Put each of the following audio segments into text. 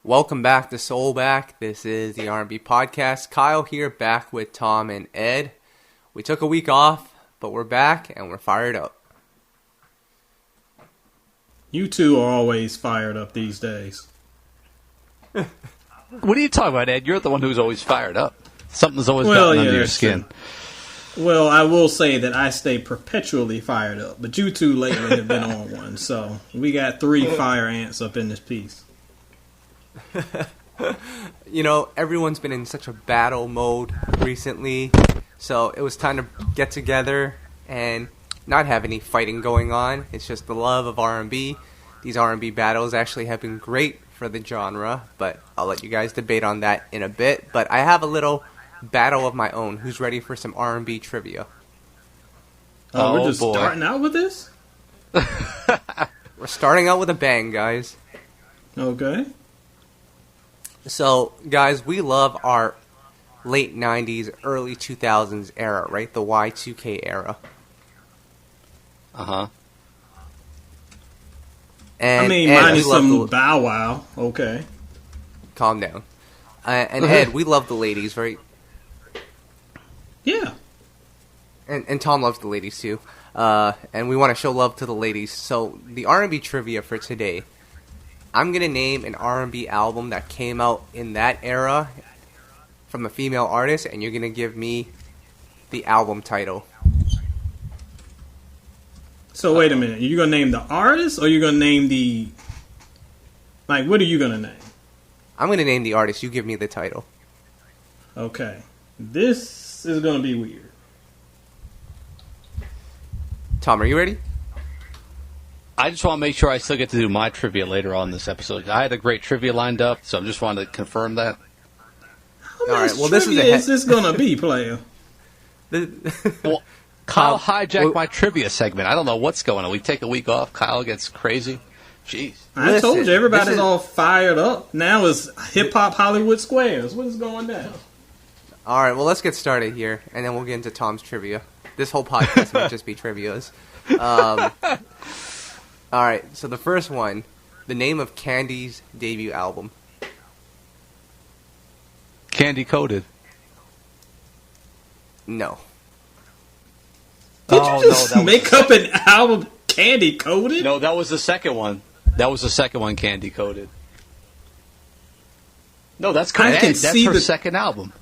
Welcome back to SoulBack. This is the R&B podcast. Kyle here, back with Tom and Ed. We took a week off, but we're back and we're fired up. You two are always fired up these days. What are you talking about, Ed? You're the one who's always fired up. Something's always gotten under your skin. True. Well, I will say that I stay perpetually fired up, but you two lately have been on one, so we got 3 fire ants up in this piece. You know, everyone's been in such a battle mode recently, so it was time to get together and not have any fighting going on. It's just the love of R&B. These R&B battles actually have been great for the genre, but I'll let you guys debate on that in a bit. But I have a little battle of my own. Who's ready for some R&B trivia? Oh, we're just starting out with this? We're starting out with a bang, guys. Okay. So, guys, we love our late 90s, early 2000s era, right? The Y2K era. Uh-huh. And I mean, Ed, minus some Bow Wow. Okay. Calm down. And Ed, we love the ladies, right? Yeah. And Tom loves the ladies, too. And we want to show love to the ladies. So, the R&B trivia for today. I'm going to name an R&B album that came out in that era from a female artist, and you're going to give me the album title. So wait a minute. Are you going to name the artist, or are you going to name the... Like, what are you going to name? I'm going to name the artist. You give me the title. Okay. This is going to be weird. Tom, are you ready? I just want to make sure I still get to do my trivia later on in this episode. I had a great trivia lined up, so I just wanted to confirm that. How much trivia is this going to be, player? Well, Kyle hijacked my trivia segment. I don't know what's going on. We take a week off. Kyle gets crazy. Jeez. I told you, everybody's all fired up. Now it's hip-hop Hollywood Squares. What is going down? All right, well, let's get started here, and then we'll get into Tom's trivia. This whole podcast might just be trivias. All right, so the first one, the name of Candy's debut album. Candy Coated. No. Did you just make up an album Candy Coated? No, that was the second one. That was the second one, Candy Coated. No, that's correct. That's her second album.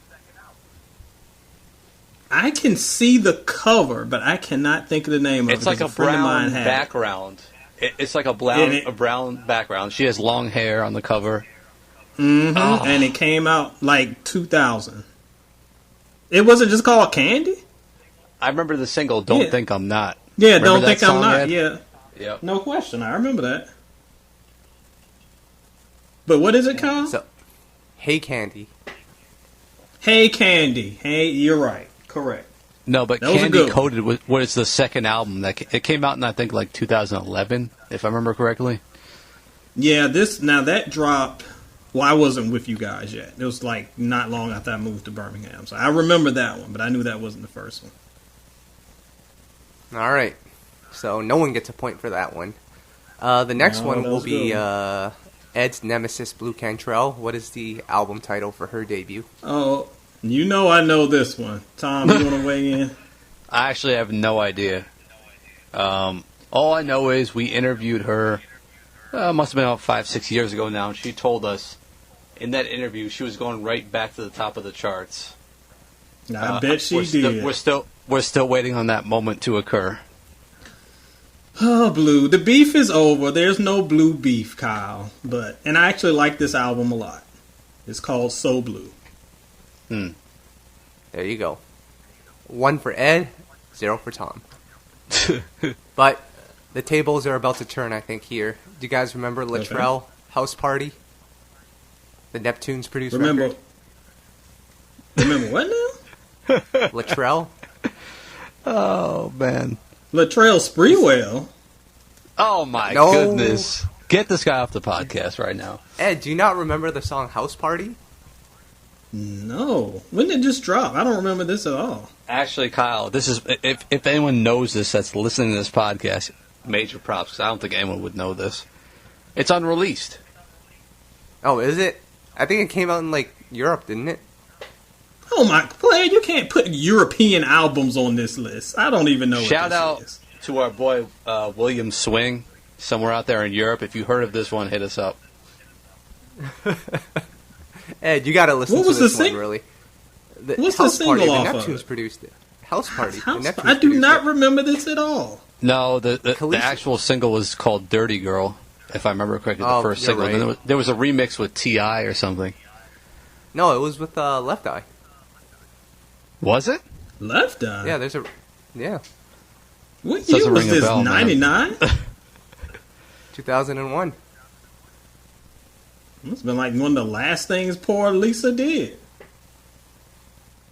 I can see the cover, but I cannot think of the name of it. It's like a brown background. It's like a brown background. She has long hair on the cover. Mm-hmm. Oh. And it came out like 2000. It wasn't just called Candy? I remember the single, Don't Think I'm Not. Yeah, remember Don't Think I'm Not. Ed? Yeah. Yep. No question. I remember that. But what is it called? So, Hey Candy. Hey Candy. Hey, you're right. Correct. No, but Candy Coated was the second album. It came out in, I think, like 2011, if I remember correctly. Yeah, that dropped... Well, I wasn't with you guys yet. It was like not long after I moved to Birmingham. So I remember that one, but I knew that wasn't the first one. All right. So no one gets a point for that one. The next one will be Ed's nemesis, Blue Cantrell. What is the album title for her debut? Oh, you know I know this one. Tom, you want to weigh in? I actually have no idea. All I know is we interviewed her, must have been about 5-6 years ago now, and she told us in that interview she was going right back to the top of the charts. I bet she did. We're still waiting on that moment to occur. Oh, Blue. The beef is over. There's no Blue beef, Kyle. And I actually like this album a lot. It's called So Blue. There you go. 1 for Ed, 0 for Tom. But the tables are about to turn, I think, here. Do you guys remember Latrell House Party? The Neptunes produced record? Remember what now? Latrell? Oh, man. Latrell Sprewell? Oh, my goodness. Get this guy off the podcast right now. Ed, do you not remember the song House Party? No. When did it just drop? I don't remember this at all. Actually, Kyle, this is if anyone knows this that's listening to this podcast, major props, because I don't think anyone would know this. It's unreleased. Oh, is it? I think it came out in like Europe, didn't it? Oh my player, you can't put European albums on this list. I don't even know Shout what this out is. to our boy William Swing, somewhere out there in Europe. If you heard of this one, hit us up. Ed, you gotta listen What to was this the one, really. What's the House single Party, off the of Neptunes it? produced it. House Party. the Neptunes I do produced not it. remember this at all. No, the Khaleesi. actual single was called Dirty Girl, if I remember correctly, the Oh, first you're single. right. And then there was a remix with T.I. or something. No, it was with Left Eye. Was it? Left Eye? Yeah, there's a... Yeah, What Doesn't year was ring a this? bell, man. 99? 2001. It's been like one of the last things poor Lisa did.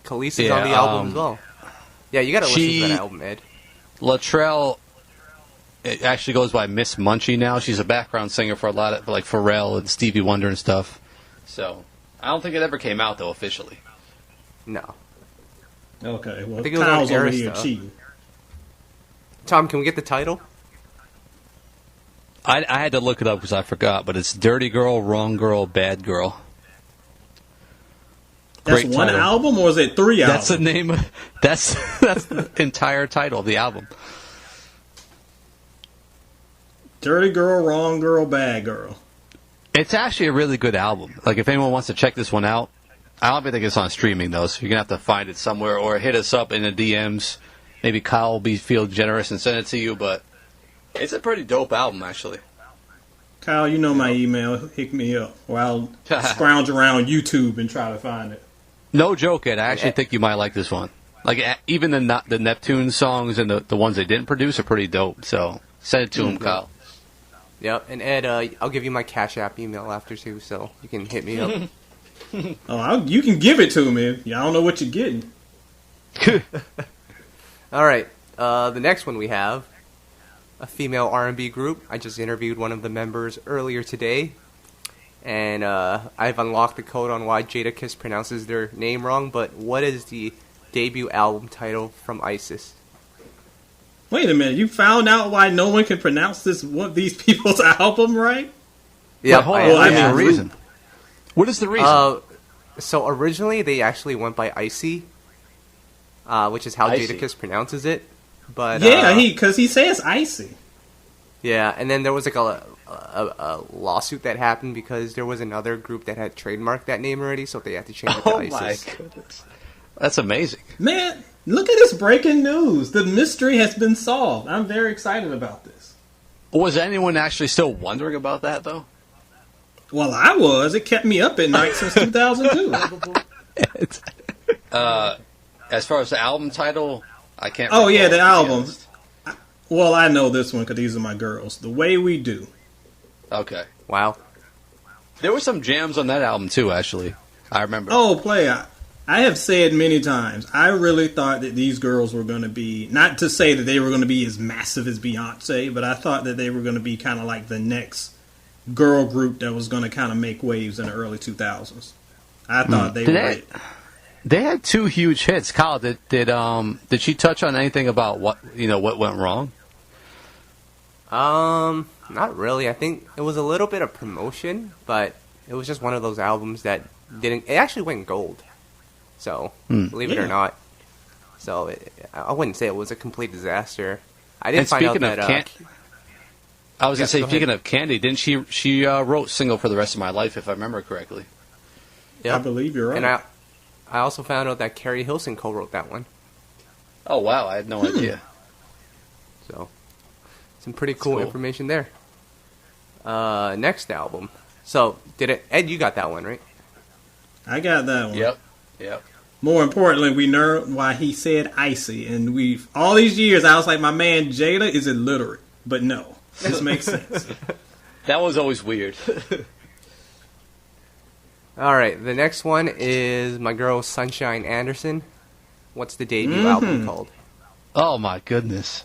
Khaleesi's Yeah, on the album as well. Yeah, you gotta listen to that album, Ed. Latrell, it actually goes by Miss Munchie now. She's a background singer for a lot of, like, Pharrell and Stevie Wonder and stuff. So, I don't think it ever came out, though, officially. No. Okay, well, I think it was Kyle's on over Arista. here cheating. Tom, can we get the title? I had to look it up because I forgot, but it's Dirty Girl, Wrong Girl, Bad Girl. That's Great one title. album, or is it 3 albums? That's the name. That's the entire title of the album. Dirty Girl, Wrong Girl, Bad Girl. It's actually a really good album. Like, if anyone wants to check this one out, I don't think it's on streaming, though, so you're going to have to find it somewhere or hit us up in the DMs. Maybe Kyle will feel generous and send it to you, but it's a pretty dope album, actually. Kyle, you know my email. Hit me up, or I'll scrounge around YouTube and try to find it. No joke, Ed. I actually think you might like this one. Like, even the Neptune songs and the ones they didn't produce are pretty dope, so send it to him, Kyle. Yep, and Ed, I'll give you my Cash App email after, too, so you can hit me up. You can give it to me. I don't know what you're getting. All right, the next one we have, a female R&B group. I just interviewed one of the members earlier today, and I've unlocked the code on why Jadakiss pronounces their name wrong, but what is the debut album title from Isyss? Wait a minute, you found out why no one can pronounce these people's album right? Yeah, Hold on, I mean, reason. What is the reason? So originally they actually went by Icy, which is how Icy. Jadakiss pronounces it. But Yeah, because he says icy. yeah, and then there was like a lawsuit that happened because there was another group that had trademarked that name already, so they had to change it to Oh, Isyss. my goodness. That's amazing. Man, look at this breaking news. The mystery has been solved. I'm very excited about this. Was anyone actually still wondering about that, though? Well, I was. It kept me up at night since 2002. As far as the album title, I can't. Oh, yeah, recall, the to be album. honest. Well, I know this one because these are my girls. The Way We Do. Okay. Wow. There were some jams on that album, too, actually. I remember. Oh, player. I have said many times, I really thought that these girls were going to be, not to say that they were going to be as massive as Beyonce, but I thought that they were going to be kind of like the next girl group that was going to kind of make waves in the early 2000s. I thought they were it. They had two huge hits. Kyle, did she touch on anything about what went wrong? Not really. I think it was a little bit of promotion, but it was just one of those albums that didn't. It actually went gold. So believe it or not, so I wouldn't say it was a complete disaster. I did find out that. I was gonna say, speaking of Candy, didn't she wrote "Single for the Rest of My Life" if I remember correctly? Yeah, I believe you're right. And I also found out that Carrie Hilson co-wrote that one. Oh wow, I had no idea. So some pretty cool information there. Next album. So Ed? You got that one right? I got that one. Yep. More importantly, we know why he said icy, and all these years I was like, my man Jada is illiterate, but no, this makes sense. That was always weird. All right, the next one is my girl Sunshine Anderson. What's the debut album called? Oh my goodness.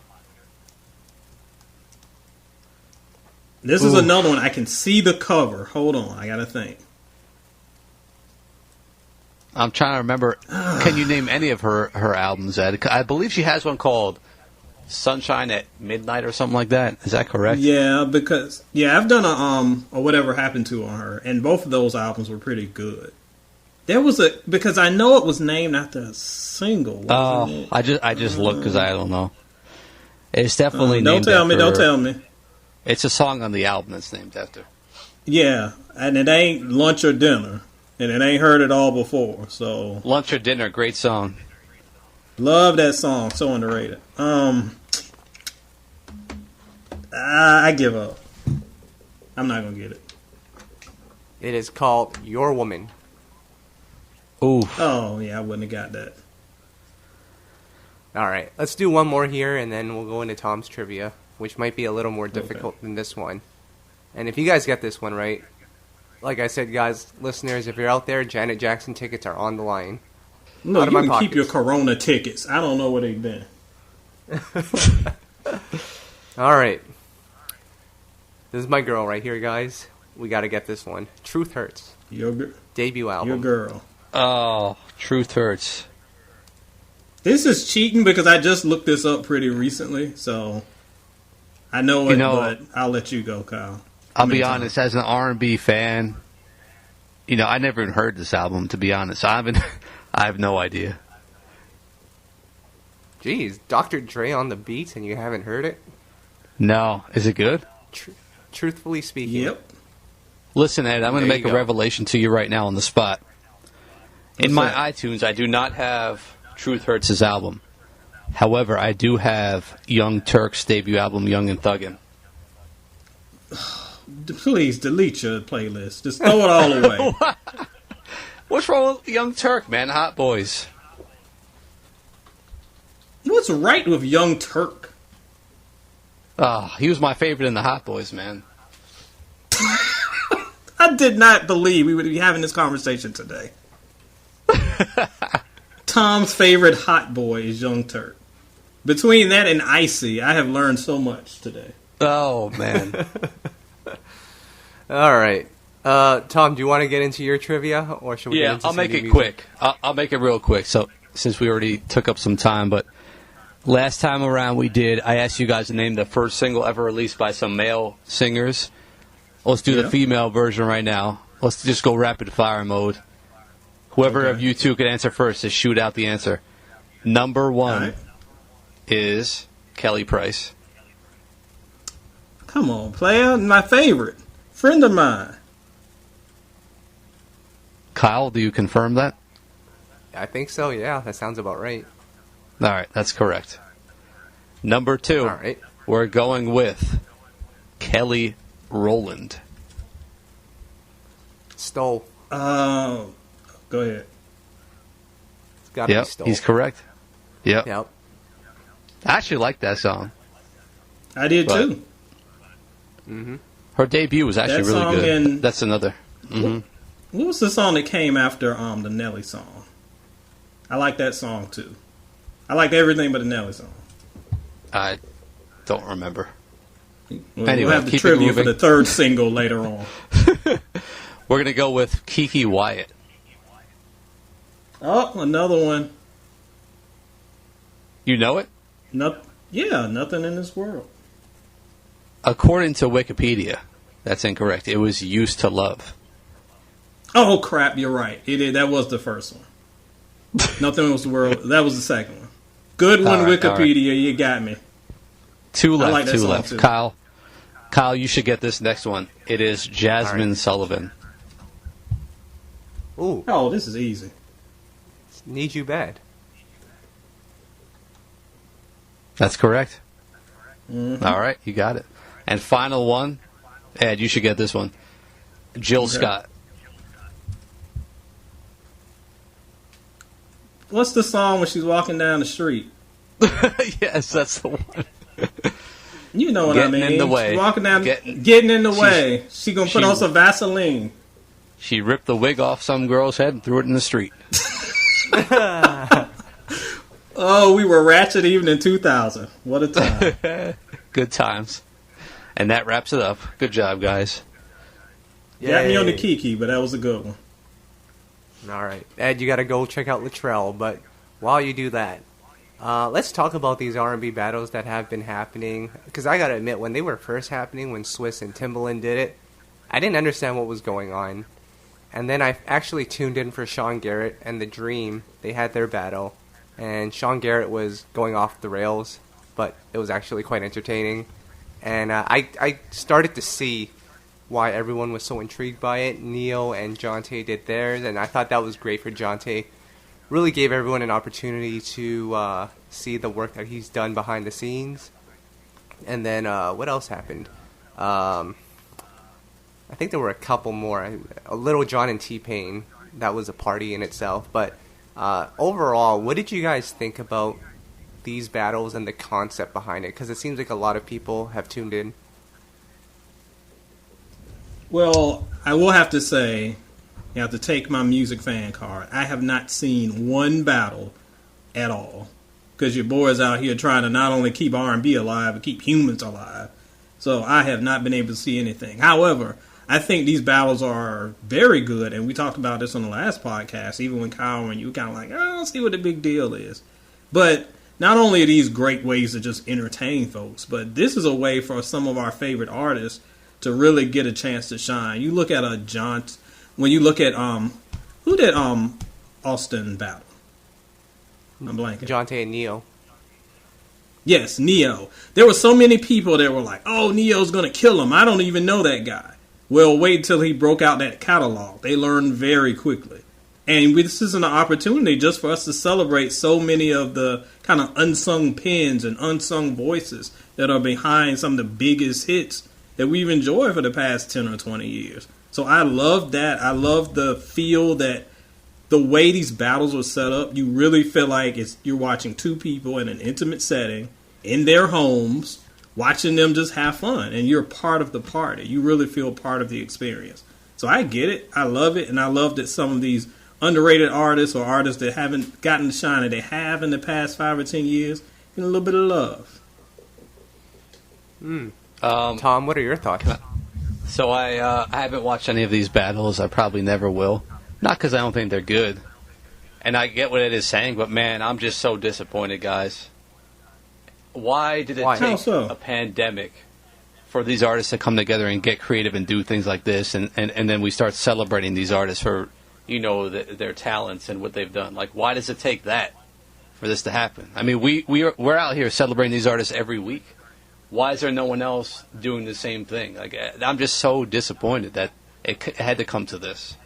This is another one. I can see the cover. Hold on, I gotta think. I'm trying to remember. Can you name any of her albums, Ed? I believe she has one called Sunshine at Midnight or something like that. Is that correct? Yeah, because I've done a or Whatever Happened to on her, and both of those albums were pretty good. There was because I know it was named after a single. Wasn't it? I just looked because I don't know. It's definitely don't named tell after, me. Don't tell me. It's a song on the album that's named after. Yeah, and it ain't Lunch or Dinner, and it ain't Heard It All Before. So Lunch or Dinner, great song. Love that song, so underrated. I give up. I'm not gonna get it. It is called Your Woman. Ooh. Oh yeah, I wouldn't have got that. All right, let's do one more here, and then we'll go into Tom's trivia, which might be a little more difficult than this one. And if you guys get this one right, like I said, guys, listeners, if you're out there, Janet Jackson tickets are on the line. No, you can keep your Corona tickets. I don't know where they've been. All right. This is my girl right here, guys. We got to get this one. Truth Hurts. Debut album. Your girl. Oh, Truth Hurts. This is cheating because I just looked this up pretty recently, so I know it, but I'll let you go, Kyle. I'll be honest, as an R&B fan, I never even heard this album, to be honest. I have no idea. Jeez, Dr. Dre on the beats and you haven't heard it? No. Is it good? Truthfully speaking. Yep. Listen, Ed, I'm going to make a revelation to you right now on the spot. In my iTunes, I do not have Truth Hurts' album. However, I do have Young Turk's debut album, Young and Thuggin'. Please delete your playlist. Just throw it all away. What's wrong with Young Turk, man? Hot Boys. What's right with Young Turk? He was my favorite in the Hot Boys, man. I did not believe we would be having this conversation today. Tom's favorite hot boy is Young Turk. Between that and Icy, I have learned so much today. Oh, man. All right. Tom, do you want to get into your trivia? Or should we get into I'll make it quick. I'll make it real quick, so since we already took up some time. But last time around I asked you guys to name the first single ever released by some male singers. Let's do the female version right now. Let's just go rapid fire mode. Whoever of you two can answer first, just shoot out the answer. Number one is Kelly Price. Come on, player. My favorite. Friend of mine. Kyle, do you confirm that? I think so, yeah. That sounds about right. All right, that's correct. Number two, all right, we're going with Kelly Rowland. Stoll. Go ahead. It's gotta be Stoll. He's correct. Yep. Yep. I actually like that song. I did too. Mm-hmm. Her debut was actually really good. That's another. Mm-hmm. What was the song that came after the Nelly song? I like that song too. I liked everything but the Nelly song. I don't remember. We'll have the trivia for the third single later on. We're going to go with KiKi Wyatt. Oh, another one. You know it? Nothing in this world. According to Wikipedia, that's incorrect. It was Used to Love. Oh, crap, you're right. That was the first one. Nothing was the world. That was the second one. Good one, right, Wikipedia. Right. You got me. Two left. Too. Kyle, you should get this next one. It is Jasmine Sullivan. Ooh. Oh, this is easy. Need You Bad. That's correct. Mm-hmm. All right, you got it. And final one, Ed, you should get this one. Jill Scott. What's the song when she's walking down the street? Yes, that's the one. You know what I mean. Getting in the way. She's walking down, getting in the way. She gonna put on some Vaseline. She ripped the wig off some girl's head and threw it in the street. Oh, we were ratchet even in 2000. What a time. Good times. And that wraps it up. Good job, guys. Got me on the KiKi, but that was a good one. All right. Ed, you got to go check out Latrell, but while you do that, Let's talk about these R&B battles that have been happening. Because I gotta admit, when they were first happening, when Swizz and Timbaland did it, I didn't understand what was going on. And then I actually tuned in for Sean Garrett and The Dream. They had their battle. And Sean Garrett was going off the rails, but it was actually quite entertaining. And I started to see why everyone was so intrigued by it. Neo and Johnta did theirs, and I thought that was great for Johnta. Really gave everyone an opportunity to see the work that he's done behind the scenes. And then what else happened? I think there were a couple more. A Lil Jon and T-Pain, that was a party in itself. But overall, what did you guys think about these battles and the concept behind it? Because it seems like a lot of people have tuned in. Well, I will have to say, you have to take my music fan card. I have not seen one battle at all. Because your boy's out here trying to not only keep R&B alive, but keep humans alive. So I have not been able to see anything. However, I think these battles are very good. And we talked about this on the last podcast, even when Kyle and you were kind of like, I don't see what the big deal is. But not only are these great ways to just entertain folks, but this is a way for some of our favorite artists to really get a chance to shine. You look at when you look at who did Austin battle? I'm blanking. Johnta and Neo. Yes, Neo. There were so many people that were like, "Oh, Neo's gonna kill him." I don't even know that guy. Well, wait until he broke out that catalog. They learned very quickly, and this is an opportunity just for us to celebrate so many of the kind of unsung pens and unsung voices that are behind some of the biggest hits that we've enjoyed for the past 10 or 20 years. So I love that. I love the feel that the way these battles were set up, you really feel like you're watching two people in an intimate setting in their homes, watching them just have fun, and you're part of the party. You really feel part of the experience. So I get it. I love it, and I love that some of these underrated artists or artists that haven't gotten the shine that they have in the past 5 or 10 years get a little bit of love. Tom, what are your thoughts? So I haven't watched any of these battles. I probably never will. Not because I don't think they're good. And I get what it is saying, but man, I'm just so disappointed, guys. Why did it take a pandemic for these artists to come together and get creative and do things like this, and then we start celebrating these artists for, their talents and what they've done? Like, why does it take that for this to happen? I mean, we're out here celebrating these artists every week. Why is there no one else doing the same thing? Like, I'm just so disappointed that it had to come to this.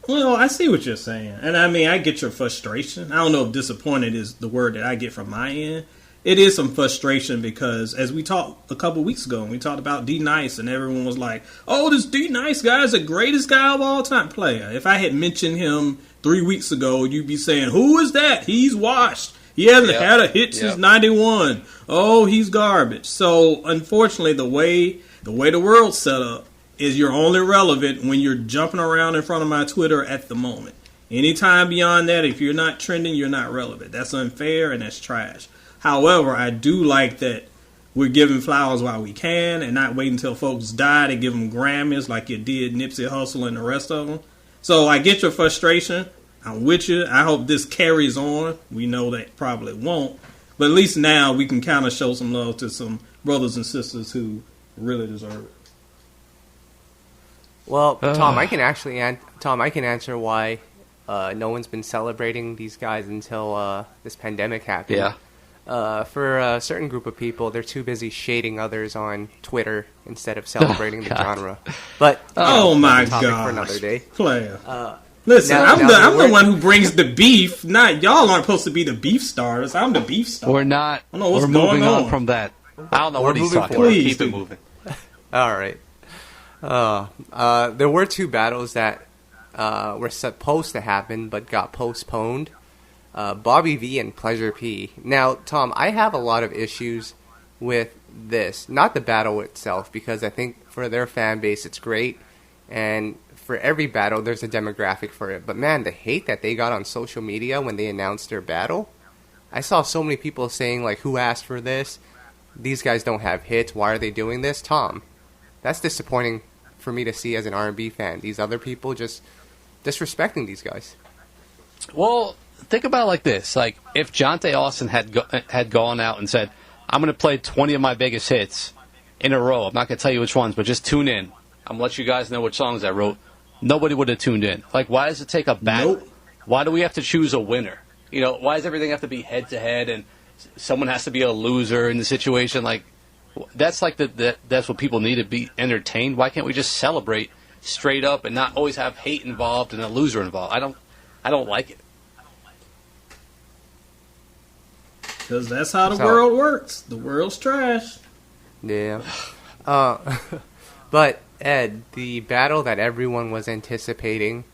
Well, I see what you're saying. And I mean, I get your frustration. I don't know if disappointed is the word that I get from my end. It is some frustration because, as we talked a couple weeks ago, we talked about D Nice, and everyone was like, "Oh, this D Nice guy is the greatest guy of all time." Player. If I had mentioned him 3 weeks ago, you'd be saying, "Who is that? He's washed. He hasn't had a hit since '91. Oh, he's garbage." So, unfortunately, the way the world's set up is you're only relevant when you're jumping around in front of my Twitter at the moment. Anytime beyond that, if you're not trending, you're not relevant. That's unfair and that's trash. However, I do like that we're giving flowers while we can and not waiting until folks die to give them Grammys like you did Nipsey Hussle and the rest of them. So I get your frustration. I'm with you. I hope this carries on. We know that probably won't. But at least now we can kind of show some love to some brothers and sisters who really deserve it. Well, Tom, I can answer why no one's been celebrating these guys until this pandemic happened. Yeah. For a certain group of people, they're too busy shading others on Twitter instead of celebrating the genre. But my topic God, for another day. Player. Listen, I'm the one who brings the beef. Not y'all aren't supposed to be the beef starters. I'm the beef star. We're not. I don't know what's we're going moving on on from that. I don't know what he's talking about. Keep it moving. All right. There were two battles that were supposed to happen but got postponed. Bobby V and Pleasure P. Now, Tom, I have a lot of issues with this. Not the battle itself, because I think for their fan base it's great. And for every battle, there's a demographic for it. But man, the hate that they got on social media when they announced their battle. I saw so many people saying, like, who asked for this? These guys don't have hits. Why are they doing this? Tom, that's disappointing for me to see as an R&B fan. These other people just disrespecting these guys. Well, think about it like this: like if Johnta Austin had gone out and said, "I'm going to play 20 of my biggest hits in a row. I'm not going to tell you which ones, but just tune in. I'm going to let you guys know which songs I wrote." Nobody would have tuned in. Like, why does it take a battle? Nope. Why do we have to choose a winner? You know, why does everything have to be head to head, and someone has to be a loser in the situation? Like, that's like that's what people need to be entertained. Why can't we just celebrate straight up and not always have hate involved and a loser involved? I don't like it. Because that's how the world works. The world's trash. Yeah. But, Ed, the battle that everyone was anticipating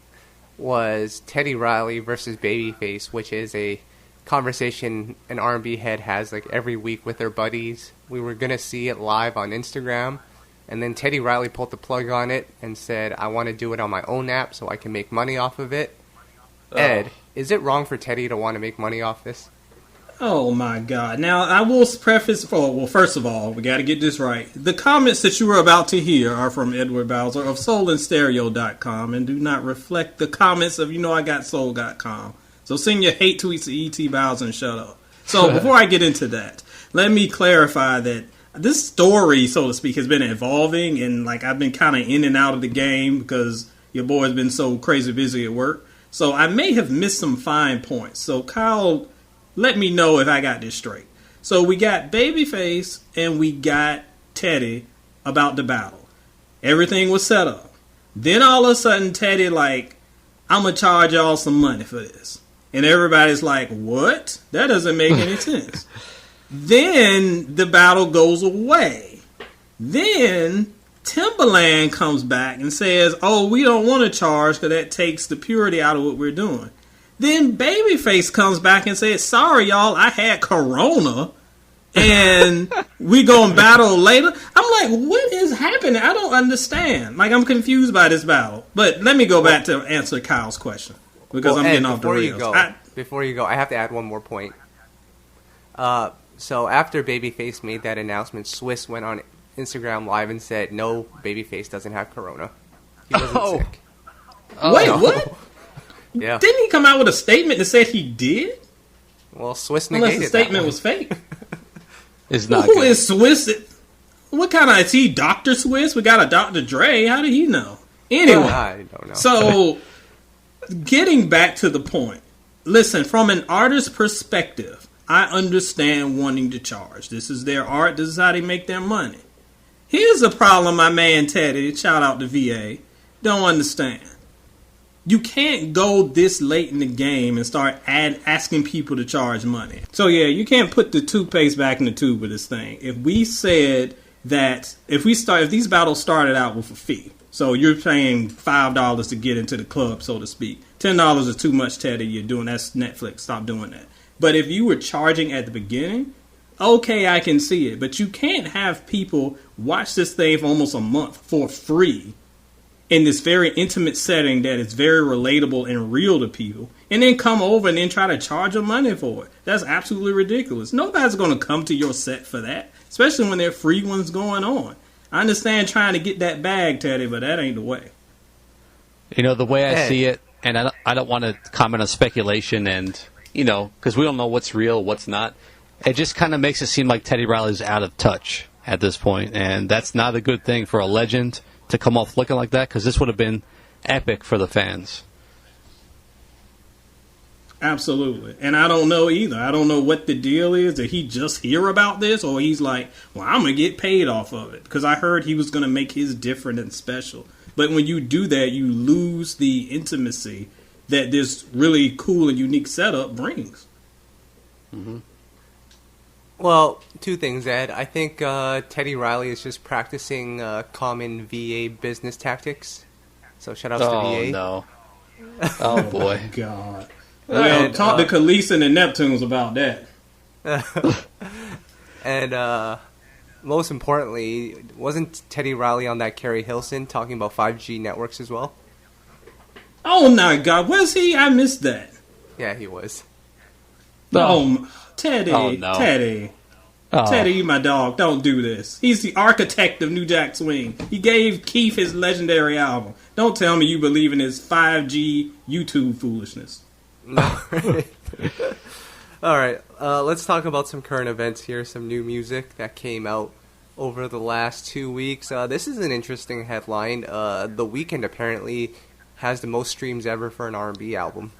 was Teddy Riley versus Babyface, which is a conversation an R&B head has like every week with their buddies. We were going to see it live on Instagram, and then Teddy Riley pulled the plug on it and said, I want to do it on my own app so I can make money off of it. Oh. Ed, is it wrong for Teddy to want to make money off this? Oh my God. Now, I will preface, first of all, we got to get this right. The comments that you were about to hear are from Edward Bowser of soulandstereo.com and do not reflect the comments of IGotSoul.com. So send your hate tweets to E.T. Bowser and shut up. So before I get into that, let me clarify that this story, so to speak, has been evolving, and like I've been kind of in and out of the game because your boy's been so crazy busy at work. So I may have missed some fine points. So Kyle, let me know if I got this straight. So we got Babyface and we got Teddy about the battle. Everything was set up. Then all of a sudden Teddy like, I'm going to charge y'all some money for this. And everybody's like, what? That doesn't make any sense. Then the battle goes away. Then Timbaland comes back and says, oh, we don't want to charge because that takes the purity out of what we're doing. Then Babyface comes back and says, sorry, y'all, I had Corona, and we gonna battle later. I'm like, what is happening? I don't understand. Like, I'm confused by this battle. But let me go back to answer Kyle's question, because I'm getting off the rails. Before you go, I have to add one more point. So after Babyface made that announcement, Swizz went on Instagram Live and said, no, Babyface doesn't have Corona. He wasn't sick. Wait, what? Yeah. Didn't he come out with a statement that said he did? Well, Swizz negated unless the statement was fake. It's not Who good. is Swizz? What kind of, is he Dr. Swizz? We got a Dr. Dre. How did he know? Anyway, I don't know. So, getting back to the point. Listen, from an artist's perspective, I understand wanting to charge. This is their art. This is how they make their money. Here's the problem my man Teddy, shout out to VA, don't understand. You can't go this late in the game and start asking people to charge money. So yeah, you can't put the toothpaste back in the tube with this thing. If we said that, if these battles started out with a fee, so you're paying $5 to get into the club, so to speak. $10 is too much, Teddy. You're doing that's Netflix. Stop doing that. But if you were charging at the beginning, okay, I can see it. But you can't have people watch this thing for almost a month for free in this very intimate setting that is very relatable and real to people, and then come over and then try to charge them money for it. That's absolutely ridiculous. Nobody's going to come to your set for that, especially when there are free ones going on. I understand trying to get that bag, Teddy, but that ain't the way. You know, the way I see it, and I don't want to comment on speculation and, you know, because we don't know what's real, what's not. It just kind of makes it seem like Teddy Riley's out of touch at this point, and that's not a good thing for a legend to come off looking like that, because this would have been epic for the fans. Absolutely. And I don't know either. I don't know what the deal is. Did he just hear about this, or he's like, well, I'm going to get paid off of it? Because I heard he was going to make his different and special. But when you do that, you lose the intimacy that this really cool and unique setup brings. Mm-hmm. Well, two things, Ed. I think Teddy Riley is just practicing common VA business tactics. So shout outs to VA. Oh, no. Oh, boy. God. Well, talk to Khalees and the Neptunes about that. And most importantly, wasn't Teddy Riley on that Carrie Hilson talking about 5G networks as well? Oh, my God. Was he? I missed that. Yeah, he was. Oh, Teddy. Oh, no. Teddy. Oh. Teddy, you my dog. Don't do this. He's the architect of New Jack Swing. He gave Keith his legendary album. Don't tell me you believe in his 5G YouTube foolishness. No. All right, let's talk about some current events here, some new music that came out over the last 2 weeks. This is an interesting headline. The Weeknd apparently has the most streams ever for an R&B album.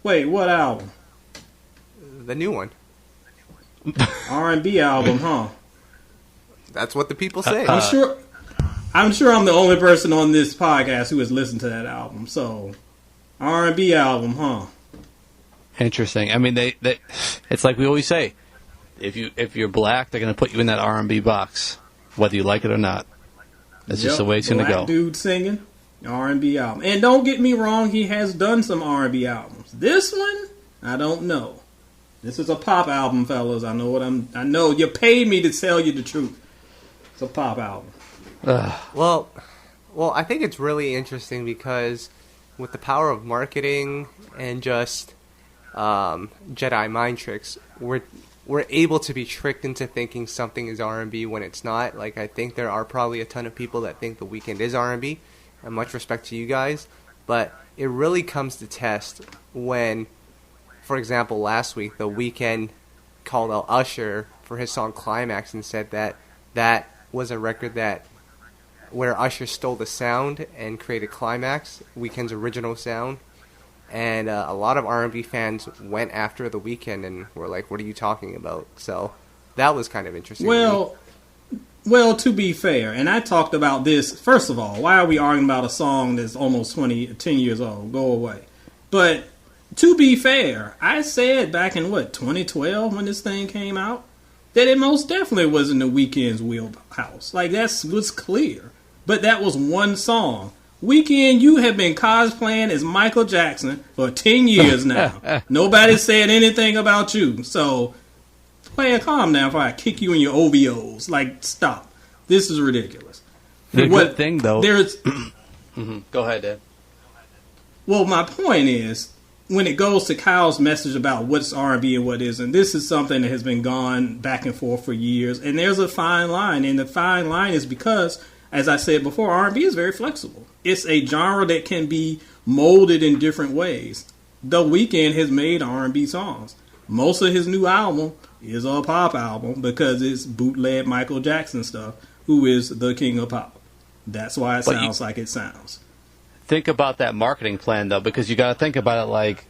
Wait, what album? The new one. R&B album, huh? That's what the people say. I'm sure I'm the only person on this podcast who has listened to that album. So, R&B album, huh? Interesting. I mean, they it's like we always say, if you're black, they're going to put you in that R&B box, whether you like it or not. That's just the way it's going to go. Black dude singing, R&B album. And don't get me wrong, he has done some R&B albums. This one, I don't know. This is a pop album, fellas. I know you paid me to tell you the truth. It's a pop album. Well, I think it's really interesting because with the power of marketing and just Jedi mind tricks, we're able to be tricked into thinking something is R&B when it's not. Like, I think there are probably a ton of people that think The Weeknd is R&B, and much respect to you guys, but it really comes to test when, for example, last week, The Weeknd called out Usher for his song Climax and said that was a record where Usher stole the sound and created Climax, Weeknd's original sound. And a lot of R&B fans went after The Weeknd and were like, what are you talking about? So that was kind of interesting. Well, to be fair, and I talked about this, first of all, why are we arguing about a song that's almost 10 years old? Go away. But to be fair, I said back in, 2012 when this thing came out, that it most definitely wasn't The Weeknd's wheelhouse. Like, that was clear. But that was one song. Weeknd, you have been cosplaying as Michael Jackson for 10 years now. Nobody said anything about you. So, play it calm now before I kick you in your OVOs. Like, stop. This is ridiculous. The good thing, though... Go ahead, Dad. Well, my point is, when it goes to Kyle's message about what's R&B and what isn't, this is something that has been gone back and forth for years. And there's a fine line. And the fine line is because, as I said before, R&B is very flexible. It's a genre that can be molded in different ways. The Weeknd has made R&B songs. Most of his new album is a pop album because it's bootleg Michael Jackson stuff, who is the king of pop. That's why it sounds like it sounds. Think about that marketing plan, though, because you got to think about it like,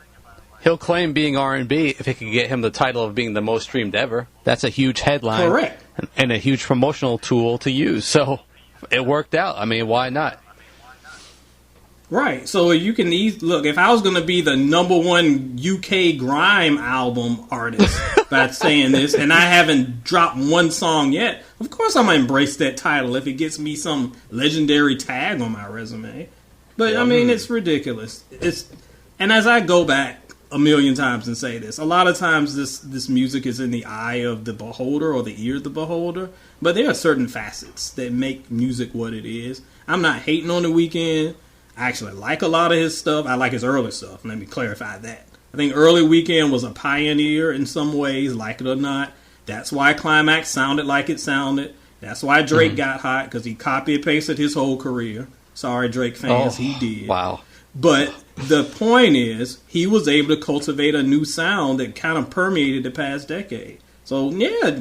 he'll claim being R&B if it can get him the title of being the most streamed ever. That's a huge headline. Correct. And a huge promotional tool to use. So it worked out. I mean, why not? Right. So you can look, if I was going to be the #1 UK grime album artist by saying this, and I haven't dropped one song yet, of course I'm going to embrace that title if it gets me some legendary tag on my resume. But, I mean, it's ridiculous. And as I go back a million times and say this, a lot of times this music is in the eye of the beholder or the ear of the beholder. But there are certain facets that make music what it is. I'm not hating on The Weeknd. I actually like a lot of his stuff. I like his early stuff. Let me clarify that. I think early Weeknd was a pioneer in some ways, like it or not. That's why Climax sounded like it sounded. That's why Drake got hot, because he copy and pasted his whole career. Sorry, Drake fans, he did. Wow. But the point is, he was able to cultivate a new sound that kind of permeated the past decade. So, yeah,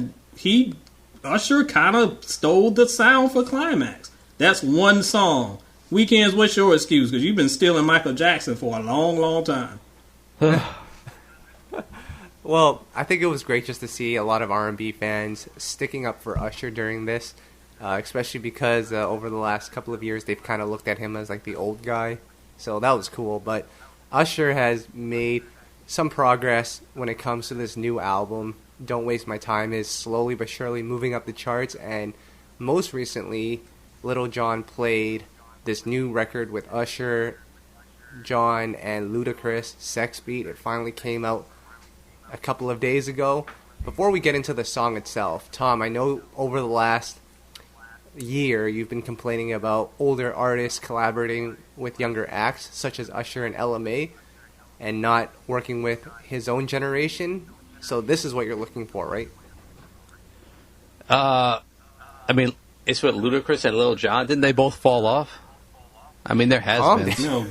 Usher kind of stole the sound for Climax. That's one song. Weeknd's, what's your excuse? Because you've been stealing Michael Jackson for a long, long time. Well, I think it was great just to see a lot of R&B fans sticking up for Usher during this, especially because over the last couple of years they've kind of looked at him as like the old guy. So that was cool. But Usher has made some progress when it comes to this new album. Don't Waste My Time is slowly but surely moving up the charts, and most recently Lil Jon played this new record with Usher, Jon and Ludacris, SexBeat. It finally came out a couple of days ago. Before we get into the song itself, Tom, I know over the last year you've been complaining about older artists collaborating with younger acts, such as Usher and LMA, and not working with his own generation. So this is what you're looking for, right? I mean, it's with Ludacris and Lil Jon. Didn't they both fall off? I mean, there has been. No.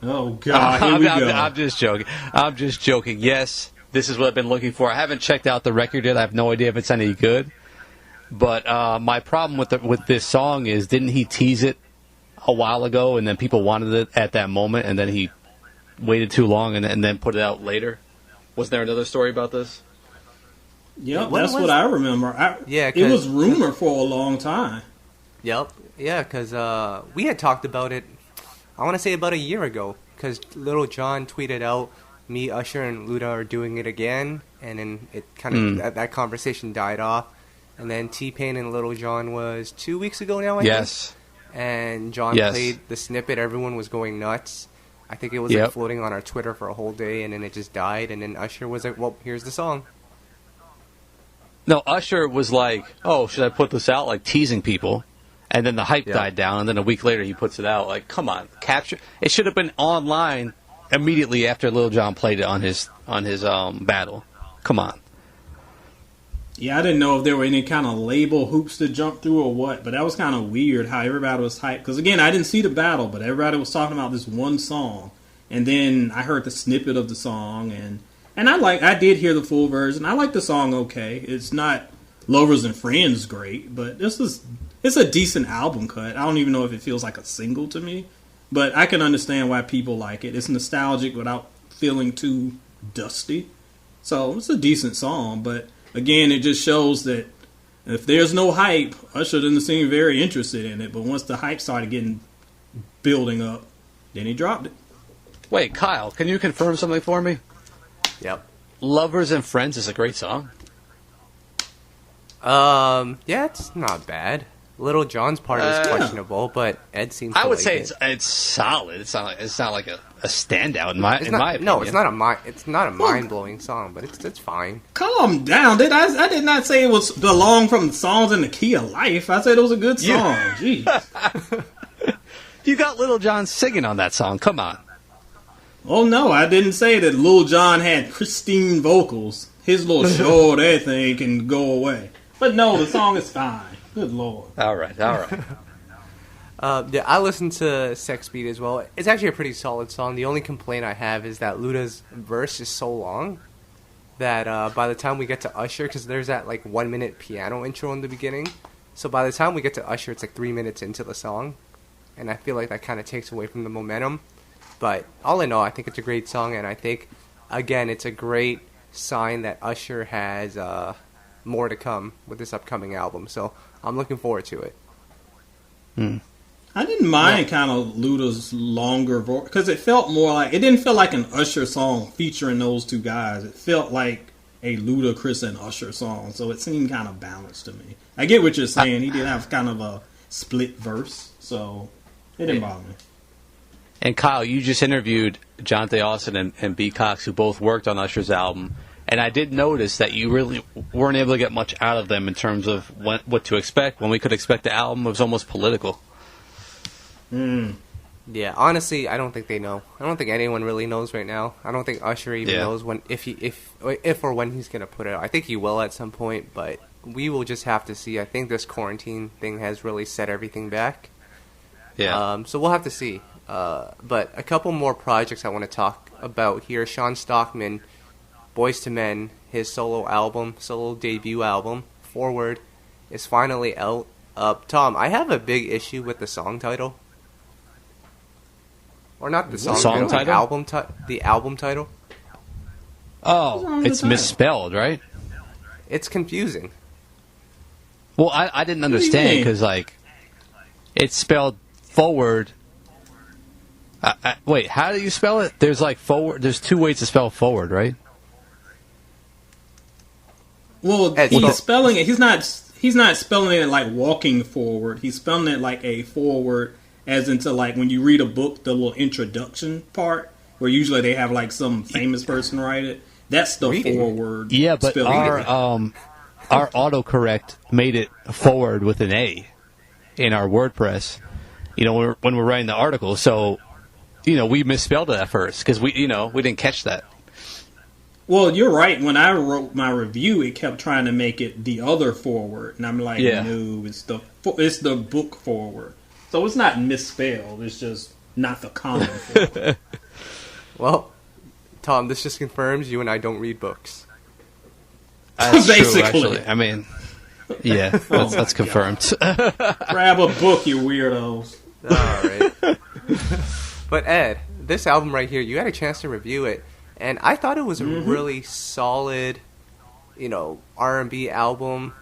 Oh God, here we go. I'm just joking. I'm just joking. Yes, this is what I've been looking for. I haven't checked out the record yet. I have no idea if it's any good. But my problem with this song is, didn't he tease it a while ago, and then people wanted it at that moment, and then he waited too long and then put it out later? Was there another story about this? Yep, that's what I remember. It was rumored for a long time. Yep, yeah, because we had talked about it, I want to say about a year ago, because Lil Jon tweeted out, me, Usher, and Luda are doing it again, and then it kind of, that conversation died off, and then T-Pain and Lil Jon was 2 weeks ago now, I think. And John played the snippet, everyone was going nuts. I think it was like floating on our Twitter for a whole day, and then it just died, and then Usher was like, well, here's the song. No, Usher was like, oh, should I put this out? Like, teasing people. And then the hype died down, and then a week later he puts it out. Like, come on, capture. It should have been online immediately after Lil Jon played it on his battle. Come on. Yeah, I didn't know if there were any kind of label hoops to jump through or what, but that was kind of weird how everybody was hyped. Because, again, I didn't see the battle, but everybody was talking about this one song. And then I heard the snippet of the song, and I did hear the full version. I like the song okay. It's not Lovers and Friends great, but it's a decent album cut. I don't even know if it feels like a single to me, but I can understand why people like it. It's nostalgic without feeling too dusty. So it's a decent song, but again, it just shows that if there's no hype, Usher didn't seem very interested in it. But once the hype started building up, then he dropped it. Wait, Kyle, can you confirm something for me? Yep. Lovers and Friends is a great song. Yeah, it's not bad. Lil Jon's part is questionable, but Ed seems to I would like say it. it's solid. It's not like a standout in my opinion. No, it's not a mind blowing song, but it's fine. Calm down. I did not say it was belong from the songs in the key of life. I said it was a good song. Jeez. You got Lil Jon singing on that song. Come on. Oh no, I didn't say that Lil Jon had pristine vocals. His little short everything can go away. But no, the song is fine. Good Lord. All right. Yeah, I listened to SexBeat as well. It's actually a pretty solid song. The only complaint I have is that Luda's verse is so long that by the time we get to Usher, because there's that like 1 minute piano intro in the beginning, so by the time we get to Usher, it's like 3 minutes into the song, and I feel like that kind of takes away from the momentum. But all in all, I think it's a great song, and I think, again, it's a great sign that Usher has more to come with this upcoming album. So I'm looking forward to it. I didn't mind kind of Luda's longer voice, because it didn't feel like an Usher song featuring those two guys. It felt like a Ludacris and Usher song, so it seemed kind of balanced to me. I get what you're saying. He did have kind of a split verse, so it didn't bother me. And Kyle, you just interviewed Johnta Austin and B. Cox, who both worked on Usher's album, and I did notice that you really weren't able to get much out of them in terms of what to expect. When we could expect the album, it was almost political. Yeah, honestly, I don't think they know. I don't think anyone really knows right now. I don't think Usher even knows if or when he's gonna put it out. I think he will at some point, but we will just have to see. I think this quarantine thing has really set everything back. Yeah. So we'll have to see. But a couple more projects I want to talk about here. Shawn Stockman, Boyz II Men, his solo debut album, Foreword, is finally out. Tom, I have a big issue with the song title. Or not the song title? The album title. Oh, it's misspelled, right? It's confusing. Well, I didn't understand because, like, it's spelled forward. Wait, how do you spell it? There's like forward. There's two ways to spell forward, right? Well, he's spelling it. He's not spelling it like walking forward. He's spelling it like a forward, as into like when you read a book, the little introduction part, where usually they have like some famous person write it. That's the forward. Yeah, but our autocorrect made it forward with an A in our WordPress. You know, when we're writing the article, so. You know, we misspelled it at first because we didn't catch that. Well, you're right. When I wrote my review, it kept trying to make it the other forward, and I'm like, no, it's the book forward. So it's not misspelled. It's just not the common form. Well, Tom, this just confirms you and I don't read books. That's Basically. true, actually. I mean, yeah, that's confirmed. Grab a book, you weirdos. All right. But Ed, this album right here, you had a chance to review it, and I thought it was a really solid, R&B album.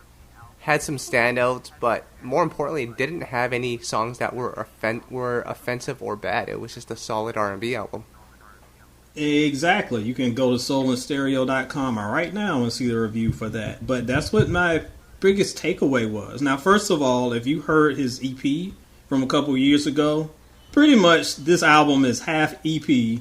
Had some standouts, but more importantly, it didn't have any songs that were offensive or bad. It was just a solid R&B album. Exactly. You can go to soulandstereo.com right now and see the review for that. But that's what my biggest takeaway was. Now, first of all, if you heard his EP from a couple years ago, pretty much this album is half EP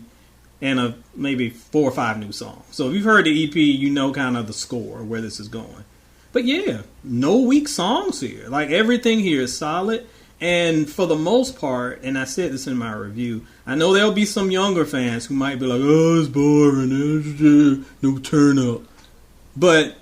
and maybe 4 or 5 new songs. So if you've heard the EP, you know kind of the score, where this is going. But yeah, no weak songs here. Like, everything here is solid. And for the most part, and I said this in my review, I know there'll be some younger fans who might be like, oh, it's boring, no turn up. But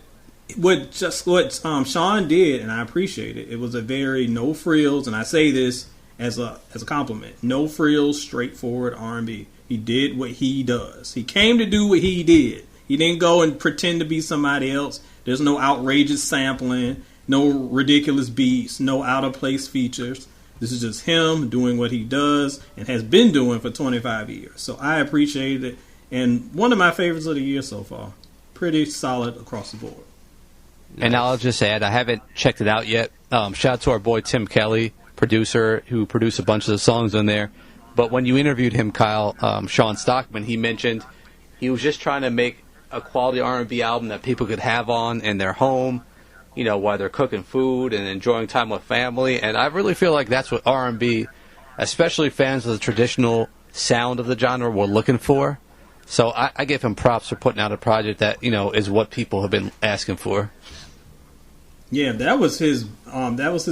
what Shawn did, and I appreciate it, it was a very no frills, and I say this as a compliment, no frills, straightforward R&B. He did what he does. He came to do what he did. He didn't go and pretend to be somebody else. There's no outrageous sampling, no ridiculous beats, no out-of-place features. This is just him doing what he does and has been doing for 25 years. So I appreciate it. And one of my favorites of the year so far. Pretty solid across the board. And I'll just add, I haven't checked it out yet. Shout out to our boy Tim Kelly, producer, who produced a bunch of the songs on there. But when you interviewed him, Kyle, Shawn Stockman, he mentioned he was just trying to make a quality R&B album that people could have on in their home, while they're cooking food and enjoying time with family. And I really feel like that's what R&B, especially fans of the traditional sound of the genre, were looking for. So I give him props for putting out a project that, is what people have been asking for. Yeah, that was his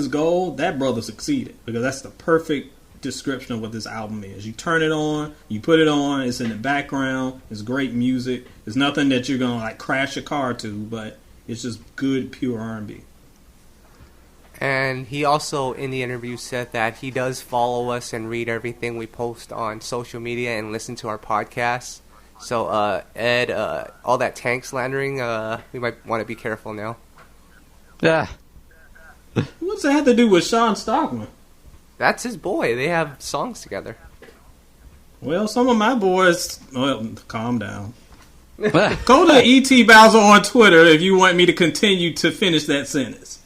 goal. That brother succeeded, because that's the perfect description of what this album is. You turn it on, you put it on, it's in the background, it's great music. There's nothing that you're gonna crash a car to, but it's just good, pure R&B. And he also, in the interview, said that he does follow us and read everything we post on social media and listen to our podcasts. So, Ed, all that tank slandering, we might want to be careful now. Yeah. What's that have to do with Shawn Stockman? That's his boy. They have songs together. Well, some of my boys... Well, calm down. Go to E.T. Bowser on Twitter if you want me to continue to finish that sentence.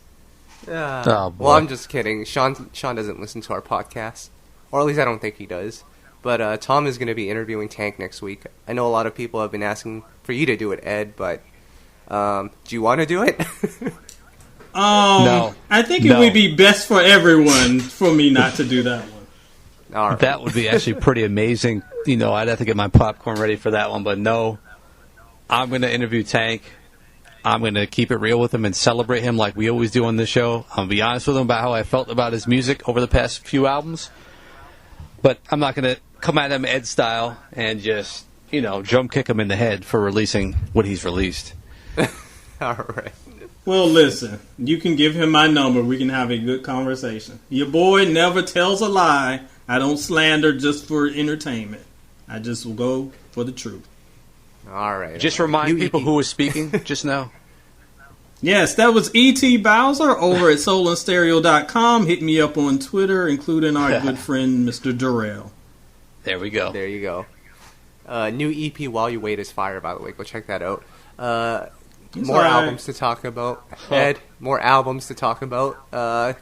Oh, boy. Well, I'm just kidding. Shawn doesn't listen to our podcast. Or at least I don't think he does. But Tom is going to be interviewing Tank next week. I know a lot of people have been asking for you to do it, Ed, but do you want to do it? No. I think it would be best for everyone for me not to do that one. All right. That would be actually pretty amazing. I'd have to get my popcorn ready for that one, but no. I'm going to interview Tank. I'm going to keep it real with him and celebrate him like we always do on the show. I'll be honest with him about how I felt about his music over the past few albums. But I'm not going to come at him Ed style and just, drum kick him in the head for releasing what he's released. All right. Well, listen, you can give him my number. We can have a good conversation. Your boy never tells a lie. I don't slander just for entertainment. I just will go for the truth. All right. Just remind people who was speaking just now. Yes, that was E.T. Bowser over at soulandstereo.com. Hit me up on Twitter, including our good friend, Mr. Durrell. There we go. There you go. New EP, While You Wait, is fire, by the way. Go check that out. More albums to talk about. Ed, more albums to talk about.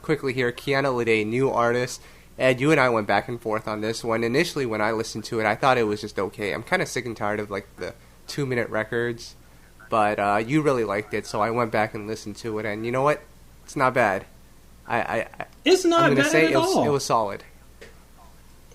Quickly here, Kiana Lede, new artist. Ed, you and I went back and forth on this one. Initially, when I listened to it, I thought it was just okay. I'm kind of sick and tired of the 2-minute records. But you really liked it, so I went back and listened to it. And you know what? It's not bad. It's not I'm gonna bad say at all. It was solid.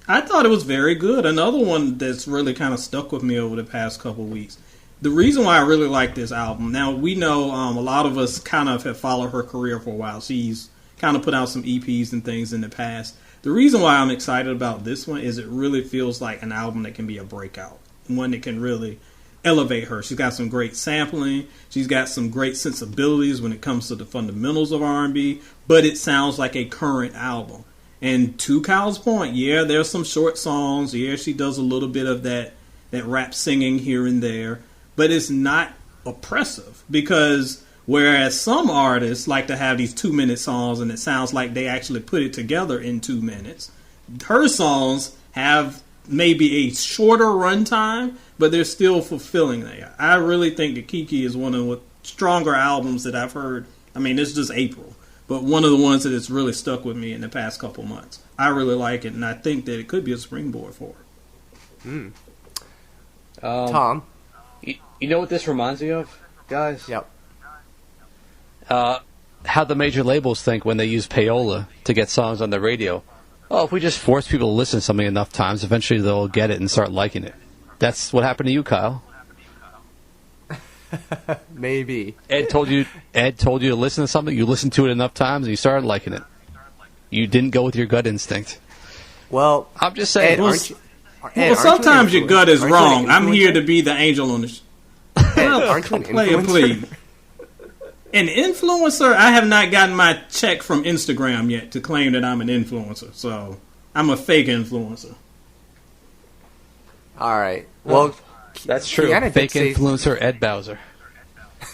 I thought it was very good. Another one that's really kind of stuck with me over the past couple of weeks. The reason why I really like this album, now we know a lot of us kind of have followed her career for a while. She's kind of put out some EPs and things in the past. The reason why I'm excited about this one is it really feels like an album that can be a breakout. One that can really elevate her. She's got some great sampling. She's got some great sensibilities when it comes to the fundamentals of R&B, but it sounds like a current album. And to Kyle's point, yeah, there's some short songs. Yeah, she does a little bit of that rap singing here and there. But it's not oppressive, because whereas some artists like to have these 2-minute songs and it sounds like they actually put it together in 2 minutes, her songs have maybe a shorter runtime, but they're still fulfilling there. I really think that KiKi is one of the stronger albums that I've heard. I mean, it's just April, but one of the ones that has really stuck with me in the past couple months. I really like it, and I think that it could be a springboard for her. Tom? You know what this reminds me of, guys? Yep. How the major labels think when they use payola to get songs on the radio. Oh, if we just force people to listen to something enough times, eventually they'll get it and start liking it. That's what happened to you, Kyle. Maybe. Ed told you to listen to something, you listened to it enough times, and you started liking it. You didn't go with your gut instinct. Well, I'm just saying. Sometimes your gut is wrong. I'm here to be the angel on the aren't you an influencer? An influencer? I have not gotten my check from Instagram yet to claim that I'm an influencer. So I'm a fake influencer. All right. Well, that's true. Fake influencer Ed Bowser.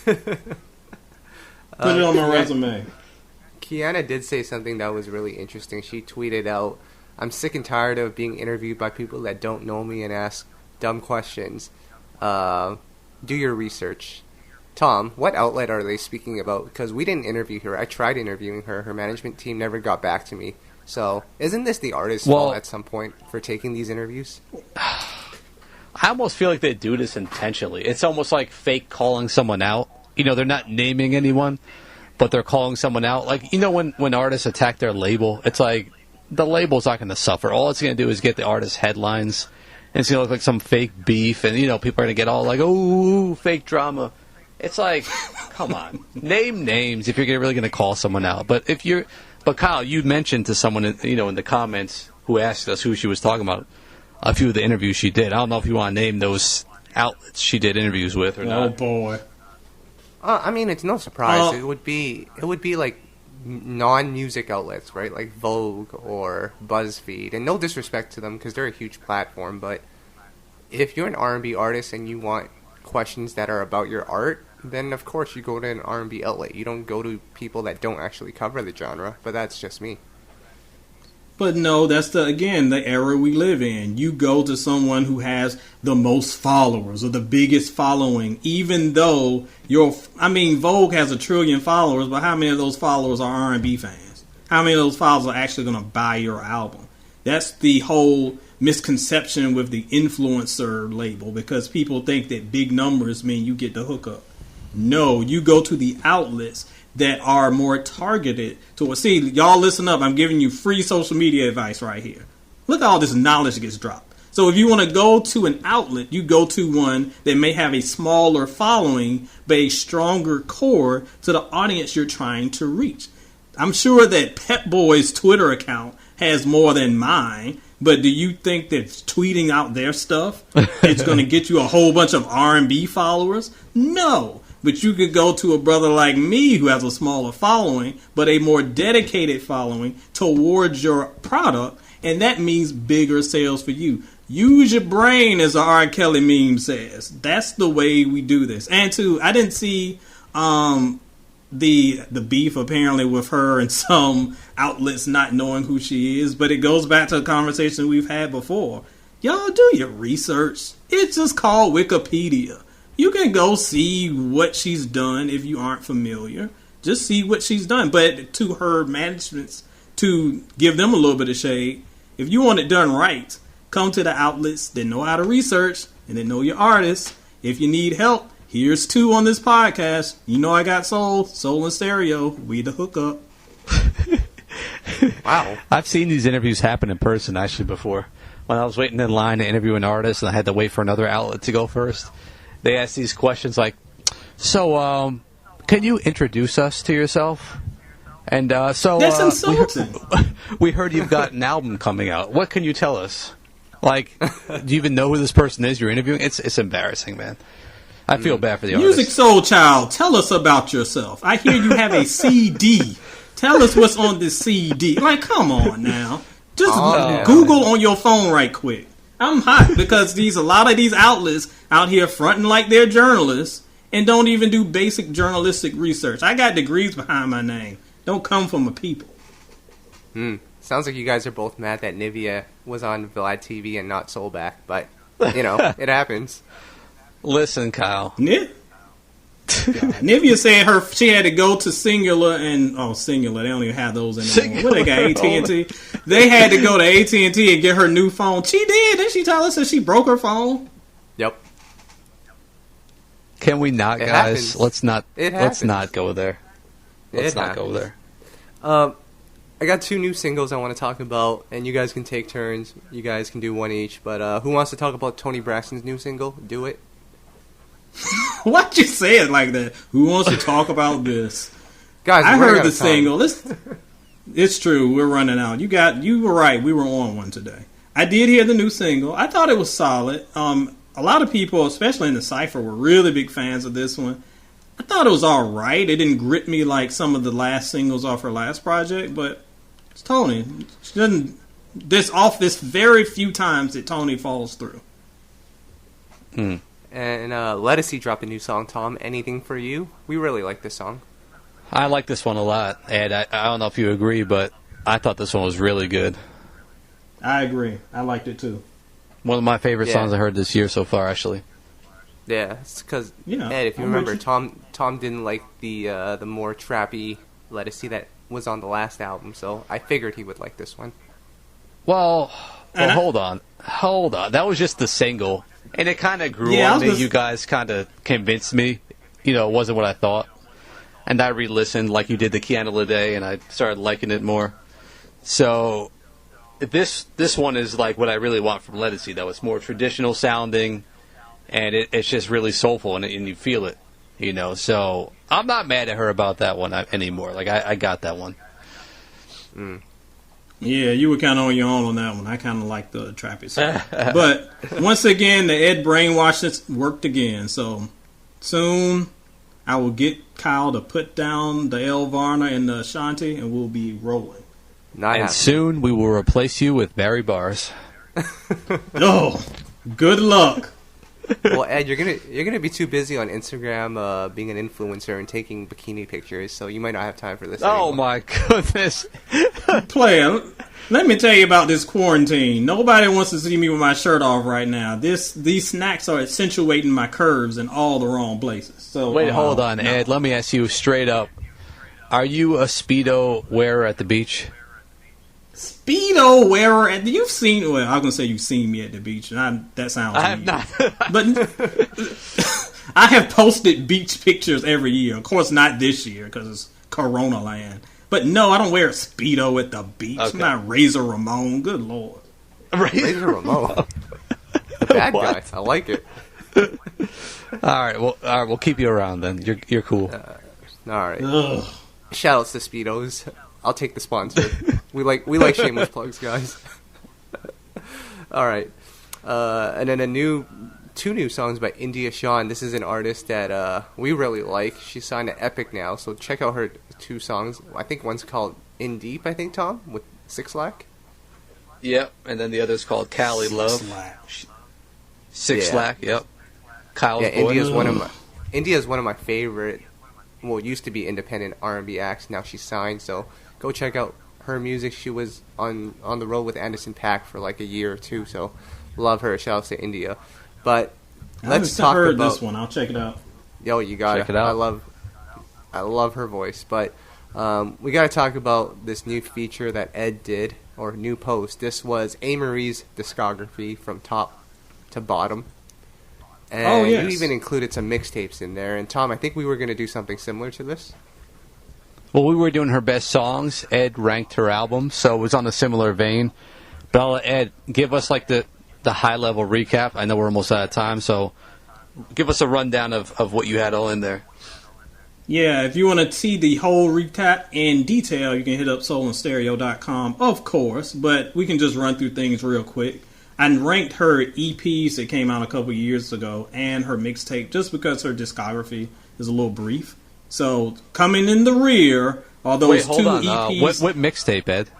Put it on my resume. Kiana did say something that was really interesting. She tweeted out, "I'm sick and tired of being interviewed by people that don't know me and ask dumb questions. Do your research." Tom, what outlet are they speaking about? Because we didn't interview her. I tried interviewing her. Her management team never got back to me. So, isn't this the artist's fault at some point for taking these interviews? I almost feel like they do this intentionally. It's almost like fake calling someone out. You know, they're not naming anyone, but they're calling someone out. Like, you know, when artists attack their label, it's like the label's not going to suffer. All it's going to do is get the artist headlines, and it's going to look like some fake beef, and, you know, people are going to get all like, oh, fake drama. It's like, come on, name names if you're really going to call someone out. But Kyle, you mentioned to someone, you know, in the comments who asked us who she was talking about, a few of the interviews she did. I don't know if you want to name those outlets she did interviews with or not. Oh boy. I mean, it's no surprise. It would be like non-music outlets, right? Like Vogue or BuzzFeed. And no disrespect to them because they're a huge platform, but if you're an R&B artist and you want questions that are about your art, then of course you go to an R&B outlet. You don't go to people that don't actually cover the genre, but that's just me. But no, that's the era we live in. You go to someone who has the most followers or the biggest following, even though Vogue has 1 trillion followers, but how many of those followers are R&B fans? How many of those followers are actually going to buy your album? That's the whole misconception with the influencer label, because people think that big numbers mean you get the hookup. No, you go to the outlets that are more targeted to. See, y'all listen up. I'm giving you free social media advice right here. Look at all this knowledge that gets dropped. So if you want to go to an outlet, you go to one that may have a smaller following, but a stronger core to the audience you're trying to reach. I'm sure that Pep Boy's Twitter account has more than mine, but do you think that tweeting out their stuff is going to get you a whole bunch of R&B followers? No. But you could go to a brother like me who has a smaller following, but a more dedicated following towards your product, and that means bigger sales for you. Use your brain, as the R. Kelly meme says. That's the way we do this. And I didn't see the beef apparently with her and some outlets not knowing who she is, but it goes back to a conversation we've had before. Y'all do your research. It's just called Wikipedia. You can go see what she's done if you aren't familiar. Just see what she's done. But to her managements, to give them a little bit of shade, if you want it done right, come to the outlets that know how to research and that know your artists. If you need help, here's 2 on this podcast. You know I got Soul and Stereo. We the hookup. Wow. I've seen these interviews happen in person actually before. When I was waiting in line to interview an artist and I had to wait for another outlet to go first. They ask these questions like, so, can you introduce us to yourself? And that's insulting. We heard you've got an album coming out. What can you tell us? Like, do you even know who this person is you're interviewing? It's embarrassing, man. I feel bad for the artist. Music Soul Child, tell us about yourself. I hear you have a CD. Tell us what's on this CD. Like, come on now. Just yeah. Google on your phone right quick. I'm hot because a lot of these outlets out here fronting like they're journalists and don't even do basic journalistic research. I got degrees behind my name. Don't come from a people. Sounds like you guys are both mad that Nivea was on Vlad TV and not SoulBack, but, you know, it happens. Listen, Kyle. Nivea said she had to go to Singular and Singular, they don't even have those anymore. What, they got AT&T? They had to go to AT&T and get her new phone. She did. Didn't she tell us that she broke her phone? Yep. Can we not, It guys? happens. Let's not go there. Let's not go there. I got 2 new singles I want to talk about, and you guys can take turns. You guys can do one each, but who wants to talk about Toni Braxton's new single? Do it. Why'd you say it like that? Who wants to talk about this? Guys, I heard the single. It's true. We're running out. You were right. We were on one today. I did hear the new single. I thought it was solid. A lot of people, especially in the Cypher, were really big fans of this one. I thought it was all right. It didn't grip me like some of the last singles off her last project, but it's Toni. She doesn't. This very few times that Toni falls through. And Ledisi dropped a new song, Tom. Anything for You? We really like this song. I like this one a lot, and I don't know if you agree, but I thought this one was really good. I agree. I liked it too. One of my favorite songs I heard this year so far, actually. Yeah, it's because Ed, if you remember, Tom didn't like the more trappy Ledisi that was on the last album, so I figured he would like this one. Well, hold on. That was just the single, and it kind of grew on me. You guys kind of convinced me. You know, it wasn't what I thought. And I re-listened like you did the Kiana Lede, and I started liking it more. So this one is like what I really want from Ledisi, though. It's more traditional sounding, and it's just really soulful, and you feel it, you know. So I'm not mad at her about that one anymore. Like, I got that one. Yeah, you were kind of on your own on that one. I kind of like the trappy song. But once again, the Ed brainwash worked again. So soon I will get Kyle to put down the El Varna and the Ashanti, and we'll be rolling. Soon we will replace you with Barry Bars. Oh, good luck. Well, Ed, you're gonna be too busy on Instagram, being an influencer and taking bikini pictures, so you might not have time for this. Oh anymore. my goodness, player! Let me tell you about this quarantine. Nobody wants to see me with my shirt off right now. These snacks are accentuating my curves in all the wrong places. So wait, hold on, Ed. Let me ask you straight up: are you a Speedo wearer at the beach? Speedo wearer, and you've seen. Well, I was gonna say you've seen me at the beach, and that sounds. I have not. But I have posted beach pictures every year. Of course, not this year because it's Corona land. But no, I don't wear a Speedo at the beach. Okay. I'm not Razor Ramon. Good lord, Razor Ramon, the bad guy. I like it. All right, we'll keep you around then. You're cool. All right. Ugh. Shoutouts to Speedos. I'll take the sponsor. We like shameless plugs, guys. All right, and then two new songs by India Shawn. This is an artist that we really like. She's signed to Epic now, so check out her 2 songs. I think one's called In Deep. I think Tom with 6 Lack. Yep, and then the other's called Cali Love. 6 Lack. Yep. Kyle's boy. India's one of my favorite. Well, it used to be independent R&B acts. Now she's signed, so go check out her music. She was on the road with Anderson .Paak for like a year or 2, so love her. Shout out to India. But let's talk about this one. I'll check it out. Yo, you got check it out. I love her voice. But we got to talk about this new feature that Ed did, or new post. This was Amerie's discography from top to bottom. And you even included some mixtapes in there. And Tom, I think we were going to do something similar to this. Well, we were doing her best songs. Ed ranked her album, so it was on a similar vein. But I'll let Ed give us like the high-level recap. I know we're almost out of time, so give us a rundown of what you had all in there. Yeah, if you want to see the whole recap in detail, you can hit up soulandstereo.com, of course. But we can just run through things real quick. I ranked her EPs that came out a couple years ago and her mixtape just because her discography is a little brief. So coming in the rear are those Wait, hold two on. EPs. What mixtape, Ed?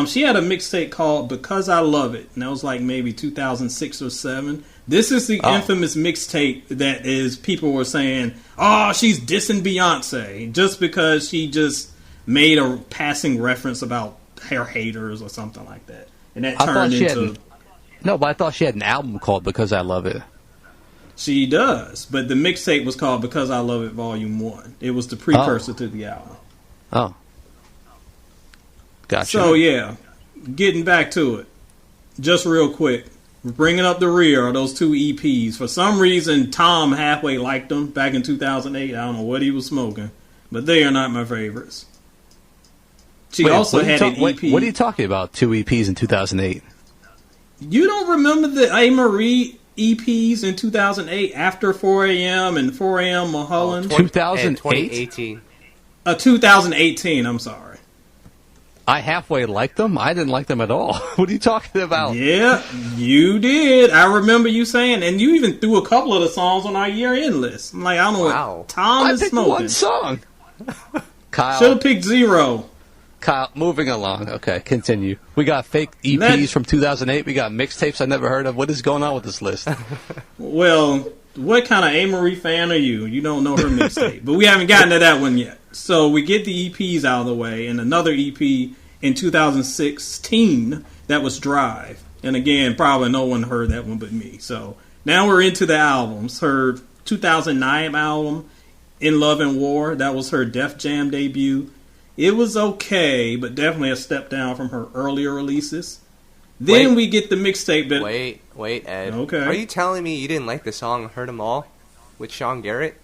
She had a mixtape called Because I Love It, and that was like maybe 2006 or 7. This is the infamous mixtape that is people were saying, oh, she's dissing Beyonce just because she just made a passing reference about her haters or something like that. And that turned into... No, but I thought she had an album called Because I Love It. She does, but the mixtape was called Because I Love It Volume 1. It was the precursor to the album. Oh. Gotcha. So, yeah, getting back to it. Just real quick. Bringing up the rear are those two EPs. For some reason, Tom halfway liked them back in 2008. I don't know what he was smoking, but they are not my favorites. She also had an EP. What are you talking about? 2 EPs in 2008? You don't remember the Amerie EPs in 2008 after 4 a.m. and 4 a.m. Mulholland? 2018? 2018, I'm sorry. I halfway liked them? I didn't like them at all. What are you talking about? Yeah, you did. I remember you saying, and you even threw a couple of the songs on our year-end list. I'm like, I don't know what Tom is smoking. I picked one song. Kyle. Should have picked 0. Kyle, moving along. Okay, continue. We got fake EPs from 2008. We got mixtapes I never heard of. What is going on with this list? Well, what kind of Amerie fan are you? You don't know her mixtape. But we haven't gotten to that one yet. So we get the EPs out of the way, and another EP in 2016 that was Drive. And again, probably no one heard that one but me. So now we're into the albums. Her 2009 album, In Love and War, that was her Def Jam debut. It was okay, but definitely a step down from her earlier releases. Then we get the mixtape that... Wait, Ed. Okay. Are you telling me you didn't like the song Heard 'Em All with Sean Garrett?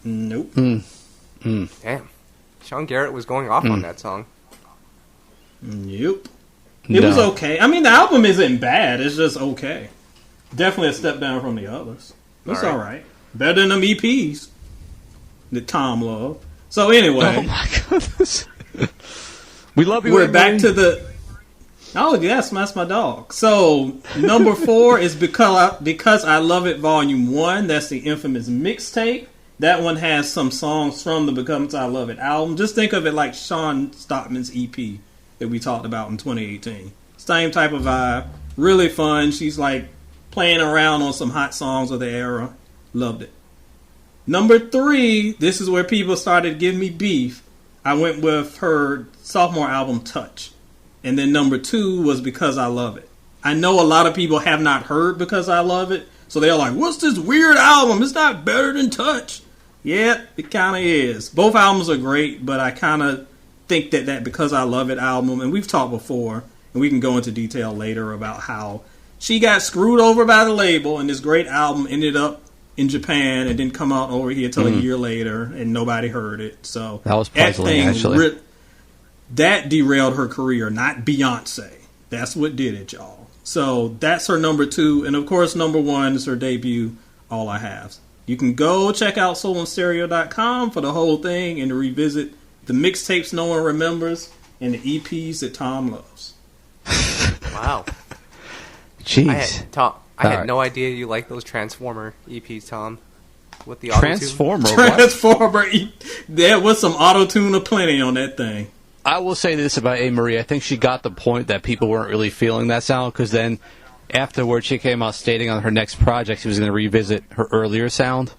Nope. Damn. Sean Garrett was going off on that song. Yep. It was okay. I mean, the album isn't bad. It's just okay. Definitely a step down from the others. It's all right. Better than them EPs that Tom loved. So anyway. Oh my goodness. We love you. We're back to the... Oh, yes, that's my dog. So, number 4 is Because I Love It Volume 1. That's the infamous mixtape. That one has some songs from the Because I Love It album. Just think of it like Shawn Stockman's EP that we talked about in 2018. Same type of vibe. Really fun. She's like playing around on some hot songs of the era. Loved it. Number 3, this is where people started giving me beef. I went with her sophomore album, Touch. And then number 2 was Because I Love It. I know a lot of people have not heard Because I Love It. So they're like, what's this weird album? It's not better than Touch. Yeah, it kind of is. Both albums are great, but I kind of think that Because I Love It album, and we've talked before, and we can go into detail later about how she got screwed over by the label, and this great album ended up in Japan and didn't come out over here until a year later, and nobody heard it. So that was puzzling, actually. That derailed her career, not Beyonce. That's what did it, y'all. So that's her number 2, and of course number 1 is her debut, All I Have. You can go check out soulandstereo.com for the whole thing and to revisit the mixtapes no one remembers and the EPs that Tom loves. Wow. Jeez. I had no idea you liked those Transformer EPs, Tom. With the Transformer? Transformer. There was some auto-tune aplenty on that thing. I will say this about Amerie. I think she got the point that people weren't really feeling that sound, because then afterwards she came out stating on her next project she was going to revisit her earlier sound.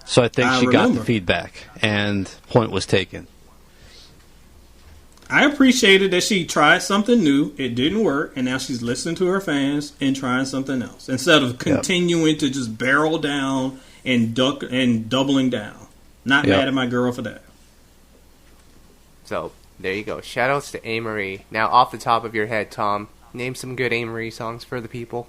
So I think she got the feedback, and point was taken. I appreciated that she tried something new. It didn't work, and now she's listening to her fans and trying something else instead of continuing to just barrel down and duck and doubling down. Not mad at my girl for that. So there you go. Shoutouts to Amerie. Now, off the top of your head, Tom, name some good Amerie songs for the people.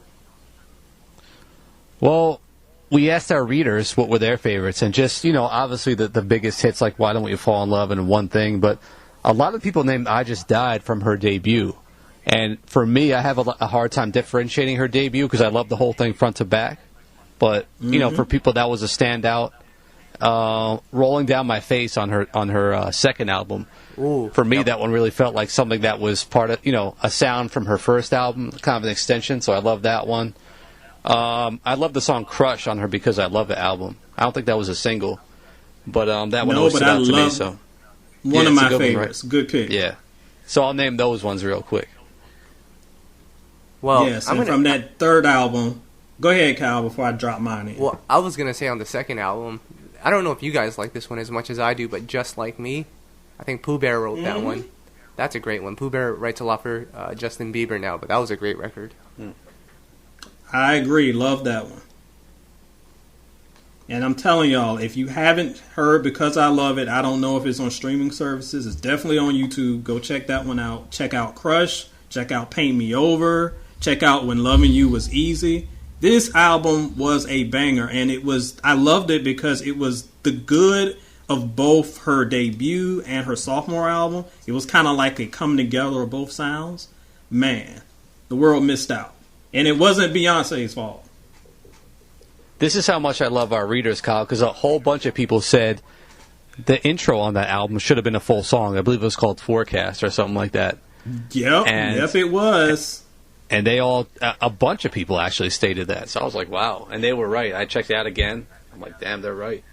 Well, we asked our readers what were their favorites, and just, obviously the biggest hits like Why Don't We Fall in Love and One Thing, but a lot of people named I Just Died from her debut. And for me, I have a hard time differentiating her debut because I love the whole thing front to back. But, for people, that was a standout. Rolling Down My Face on her second album. Ooh, for me, that one really felt like something that was part of, a sound from her first album, kind of an extension, so I love that one. I love the song Crush on her Because I Love It album. I don't think that was a single, but that one No, always but stood I out to me. love So one Yeah, of it's a my good one, right? favorites. Good pick. yeah, so I'll name those ones real quick. Well, Yes, and from that third album, go ahead, Kyle, before I drop mine in. Well, I was gonna say on the second album, I don't know if you guys like this one as much as I do, but Just Like Me, I think Pooh Bear wrote that one. That's a great one. Pooh Bear writes a lot for Justin Bieber now, but that was a great record. I agree. Love that one. And I'm telling y'all, if you haven't heard Because I Love It, I don't know if it's on streaming services. It's definitely on YouTube. Go check that one out. Check out Crush. Check out Paint Me Over. Check out When Loving You Was Easy. This album was a banger, and I loved it because it was the good of both her debut and her sophomore album. It was kind of like a coming together of both sounds. Man, the world missed out. And it wasn't Beyonce's fault. This is how much I love our readers, Kyle, because a whole bunch of people said the intro on that album should have been a full song. I believe it was called Forecast or something like that. Yep, it was. And a bunch of people actually stated that. So I was like, wow. And they were right. I checked it out again. I'm like, damn, they're right.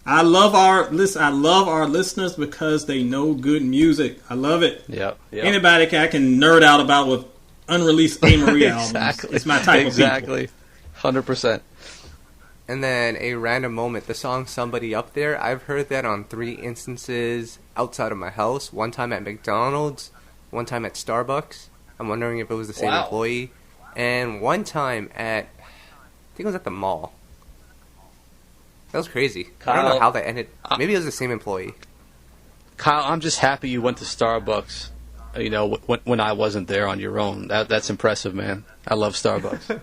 I love our listeners because they know good music. I love it. Yep. Anybody I can nerd out about with unreleased Amerie albums. Exactly. It's my type of people. Exactly. 100%. And then a random moment, the song Somebody Up There, I've heard that on 3 instances outside of my house. One time at McDonald's, one time at Starbucks. I'm wondering if it was the same employee. And one time I think it was at the mall. That was crazy. Kyle, I don't know how that ended. Maybe it was the same employee. Kyle, I'm just happy you went to Starbucks, when I wasn't there on your own. That's impressive, man. I love Starbucks.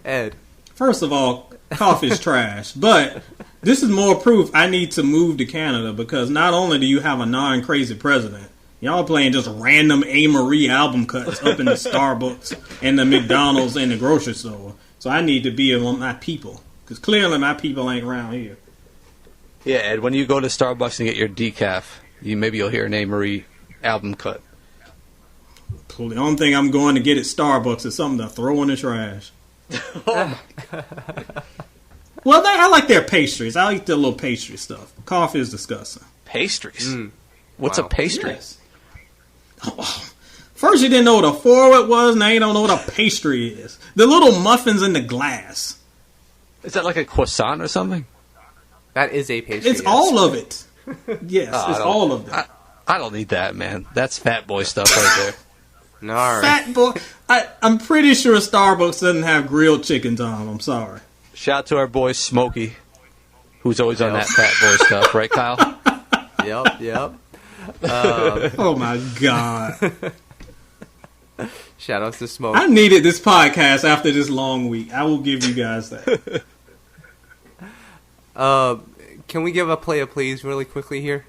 Ed. First of all, coffee is trash. But this is more proof I need to move to Canada because not only do you have a non-crazy president, y'all playing just random Amerie album cuts up in the Starbucks and the McDonald's and the grocery store. So I need to be among my people because clearly my people ain't around here. Yeah, Ed, when you go to Starbucks and get your decaf, maybe you'll hear an Amerie album cut. The only thing I'm going to get at Starbucks is something to throw in the trash. Well, I like their pastries. I like their little pastry stuff. Coffee is disgusting. Pastries? What's a pastry? Yes. First you didn't know what a forward was, now you don't know what a pastry is. The little muffins in the glass. Is that like a croissant or something? That is a pastry. It's all of it. Yes, it's all of it. I don't need that, man. That's fat boy stuff right there. No. Fat boy. I'm pretty sure Starbucks doesn't have grilled chickens on them. I'm sorry. Shout out to our boy Smokey, who's always on that fat boy stuff, right, Kyle? Yep. Oh my God. Shout outs to Smoke. I needed this podcast after this long week. I will give you guys that. Can we give a play of please really quickly here?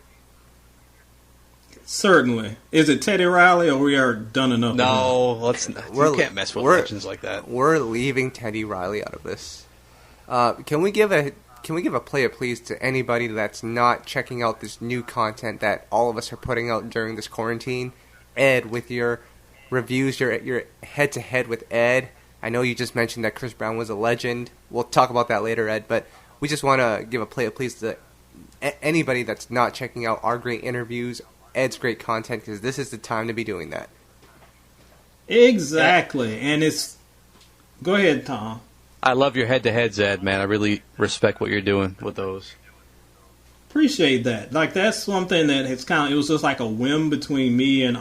Certainly. Is it Teddy Riley or we are done enough? No, let's not. You can't mess with legends like that. We're leaving Teddy Riley out of this. Can we give a play of please to anybody that's not checking out this new content that all of us are putting out during this quarantine? Ed, with your reviews, your head-to-head with Ed. I know you just mentioned that Chris Brown was a legend. We'll talk about that later, Ed, but we just want to give a play of please to anybody that's not checking out our great interviews, Ed's great content, because this is the time to be doing that. Exactly. And it's... Go ahead, Tom. I love your head-to-heads, Ed, man. I really respect what you're doing with those. Appreciate that. Like, that's one thing that it was just like a whim between me and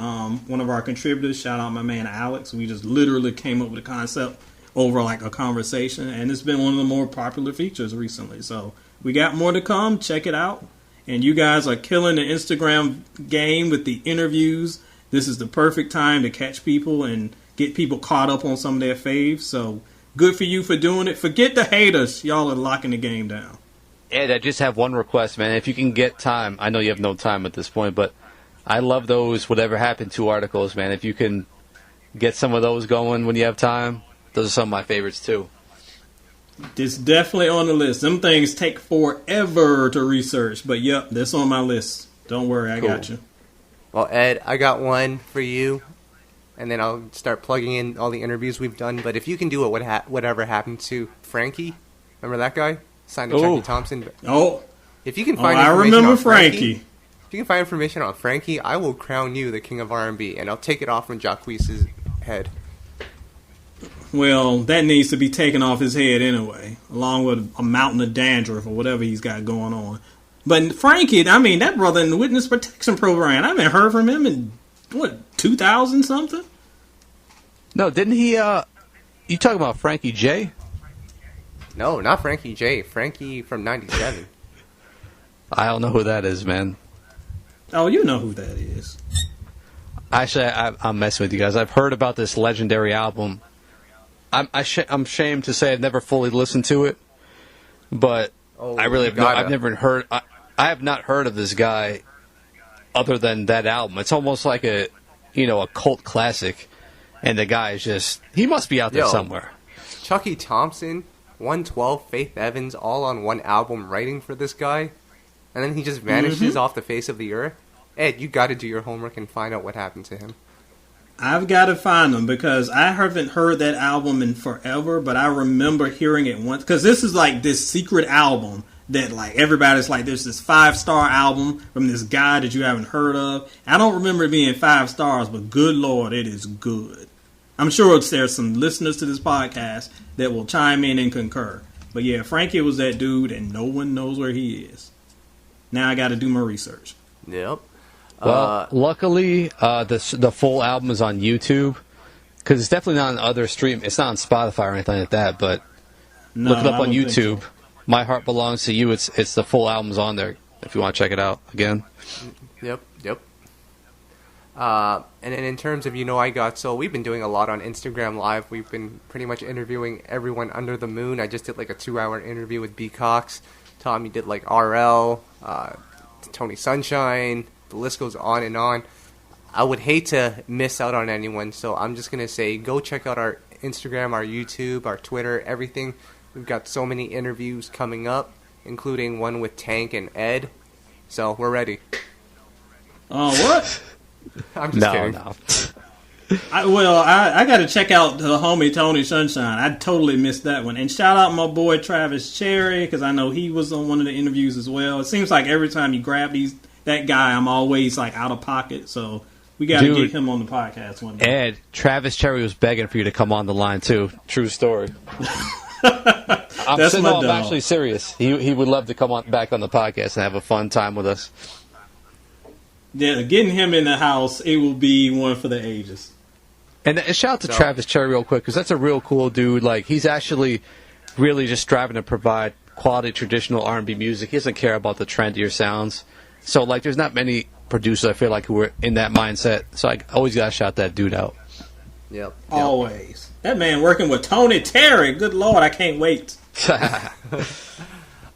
one of our contributors. Shout out my man Alex. We just literally came up with a concept over like a conversation, and it's been one of the more popular features recently. So we got more to come. Check it out. And you guys are killing the Instagram game with the interviews. This is the perfect time to catch people and get people caught up on some of their faves. So good for you for doing it. Forget the haters. Y'all are locking the game down. Ed, I just have one request, man. If you can get time, I know you have no time at this point, but I love those Whatever Happened To articles, man. If you can get some of those going when you have time, those are some of my favorites, too. It's definitely on the list. Them things take forever to research, but yep, that's on my list. Don't worry, I got you. Well, Ed, I got one for you, and then I'll start plugging in all the interviews we've done. But if you can do it, whatever happened to Frankie, Remember that guy? Signed to Chucky Thompson. Oh, if you can find I information remember on Frankie. If you can find information on Frankie, I will crown you the king of R&B, and I'll take it off from Jadakiss' head. Well, that needs to be taken off his head anyway, along with a mountain of dandruff or whatever he's got going on. But Frankie, I mean, that brother in the witness protection program, I haven't heard from him in, 2000 something? No, didn't he, you talking about Frankie J? No, not Frankie J. Frankie from 97. I don't know who that is, man. Oh, you know who that is. Actually, I'm messing with you guys. I've heard about this legendary album. I'm ashamed to say I've never fully listened to it, but I really have not. I've never heard. I have not heard of this guy other than that album. It's almost like a cult classic, and the guy is just—he must be out there somewhere. Chucky Thompson, 112, Faith Evans, all on one album writing for this guy, and then he just vanishes off the face of the earth. Ed, you got to do your homework and find out what happened to him. I've got to find them because I haven't heard that album in forever, but I remember hearing it once. Because this is like this secret album that like everybody's like, there's this 5-star album from this guy that you haven't heard of. I don't remember it being 5 stars, but good Lord, it is good. I'm sure there's some listeners to this podcast that will chime in and concur. But yeah, Frankie was that dude, and no one knows where he is. Now I got to do my research. Yep. Well, luckily, the full album is on YouTube, because it's definitely not on other stream. It's not on Spotify or anything like that. But look it up on YouTube. So. My Heart Belongs to You. It's the full album's on there if you want to check it out again. Yep. And then in terms of we've been doing a lot on Instagram Live. We've been pretty much interviewing everyone under the moon. I just did like a 2-hour interview with B. Cox. Tommy did like RL, Tony Sunshine. The list goes on and on. I would hate to miss out on anyone, so I'm just going to say go check out our Instagram, our YouTube, our Twitter, everything. We've got so many interviews coming up, including one with Tank and Ed. So we're ready. Oh, what? I'm just kidding. No. I got to check out the homie Tony Sunshine. I totally missed that one. And shout out my boy Travis Cherry, because I know he was on one of the interviews as well. It seems like every time you grab that guy, I'm always like out of pocket, so we got to get him on the podcast one day. Ed, Travis Cherry was begging for you to come on the line too. True story. I'm actually serious. He would love to come back on the podcast and have a fun time with us. Yeah, getting him in the house, it will be one for the ages. And shout out to Travis Cherry real quick, because that's a real cool dude. Like, he's actually really just striving to provide quality traditional R&B music. He doesn't care about the trendier sounds. So, like, there's not many producers, I feel like, who are in that mindset. So I always got to shout that dude out. Yep. Always. That man working with Tony Terry. Good Lord, I can't wait. So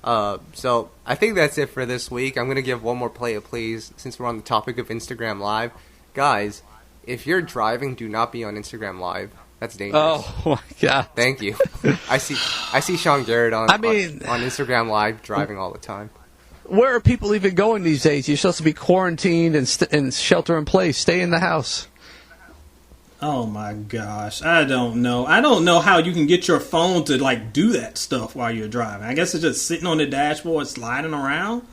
I think that's it for this week. I'm going to give one more play, please, since we're on the topic of Instagram Live. Guys, if you're driving, do not be on Instagram Live. That's dangerous. Oh, my God. Thank you. I see Sean Garrett on Instagram Live driving all the time. Where are people even going these days? You're supposed to be quarantined and shelter in place. Stay in the house. Oh my gosh, I don't know. I don't know how you can get your phone to like do that stuff while you're driving. I guess it's just sitting on the dashboard, sliding around.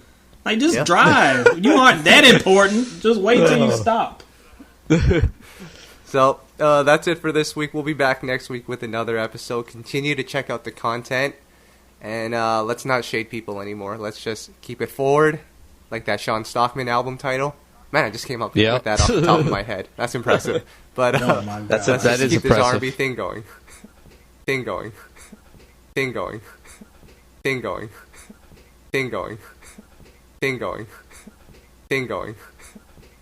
Like, just drive. You aren't that important. Just wait till you stop. So that's it for this week. We'll be back next week with another episode. Continue to check out the content. And let's not shade people anymore. Let's just keep it forward, like that Shawn Stockman album title. Man, I just came up with that off the top of my head. That's impressive. But let's just keep this R&B thing going. Thing going. Thing going. Thing going. Thing going. Thing going. Thing going.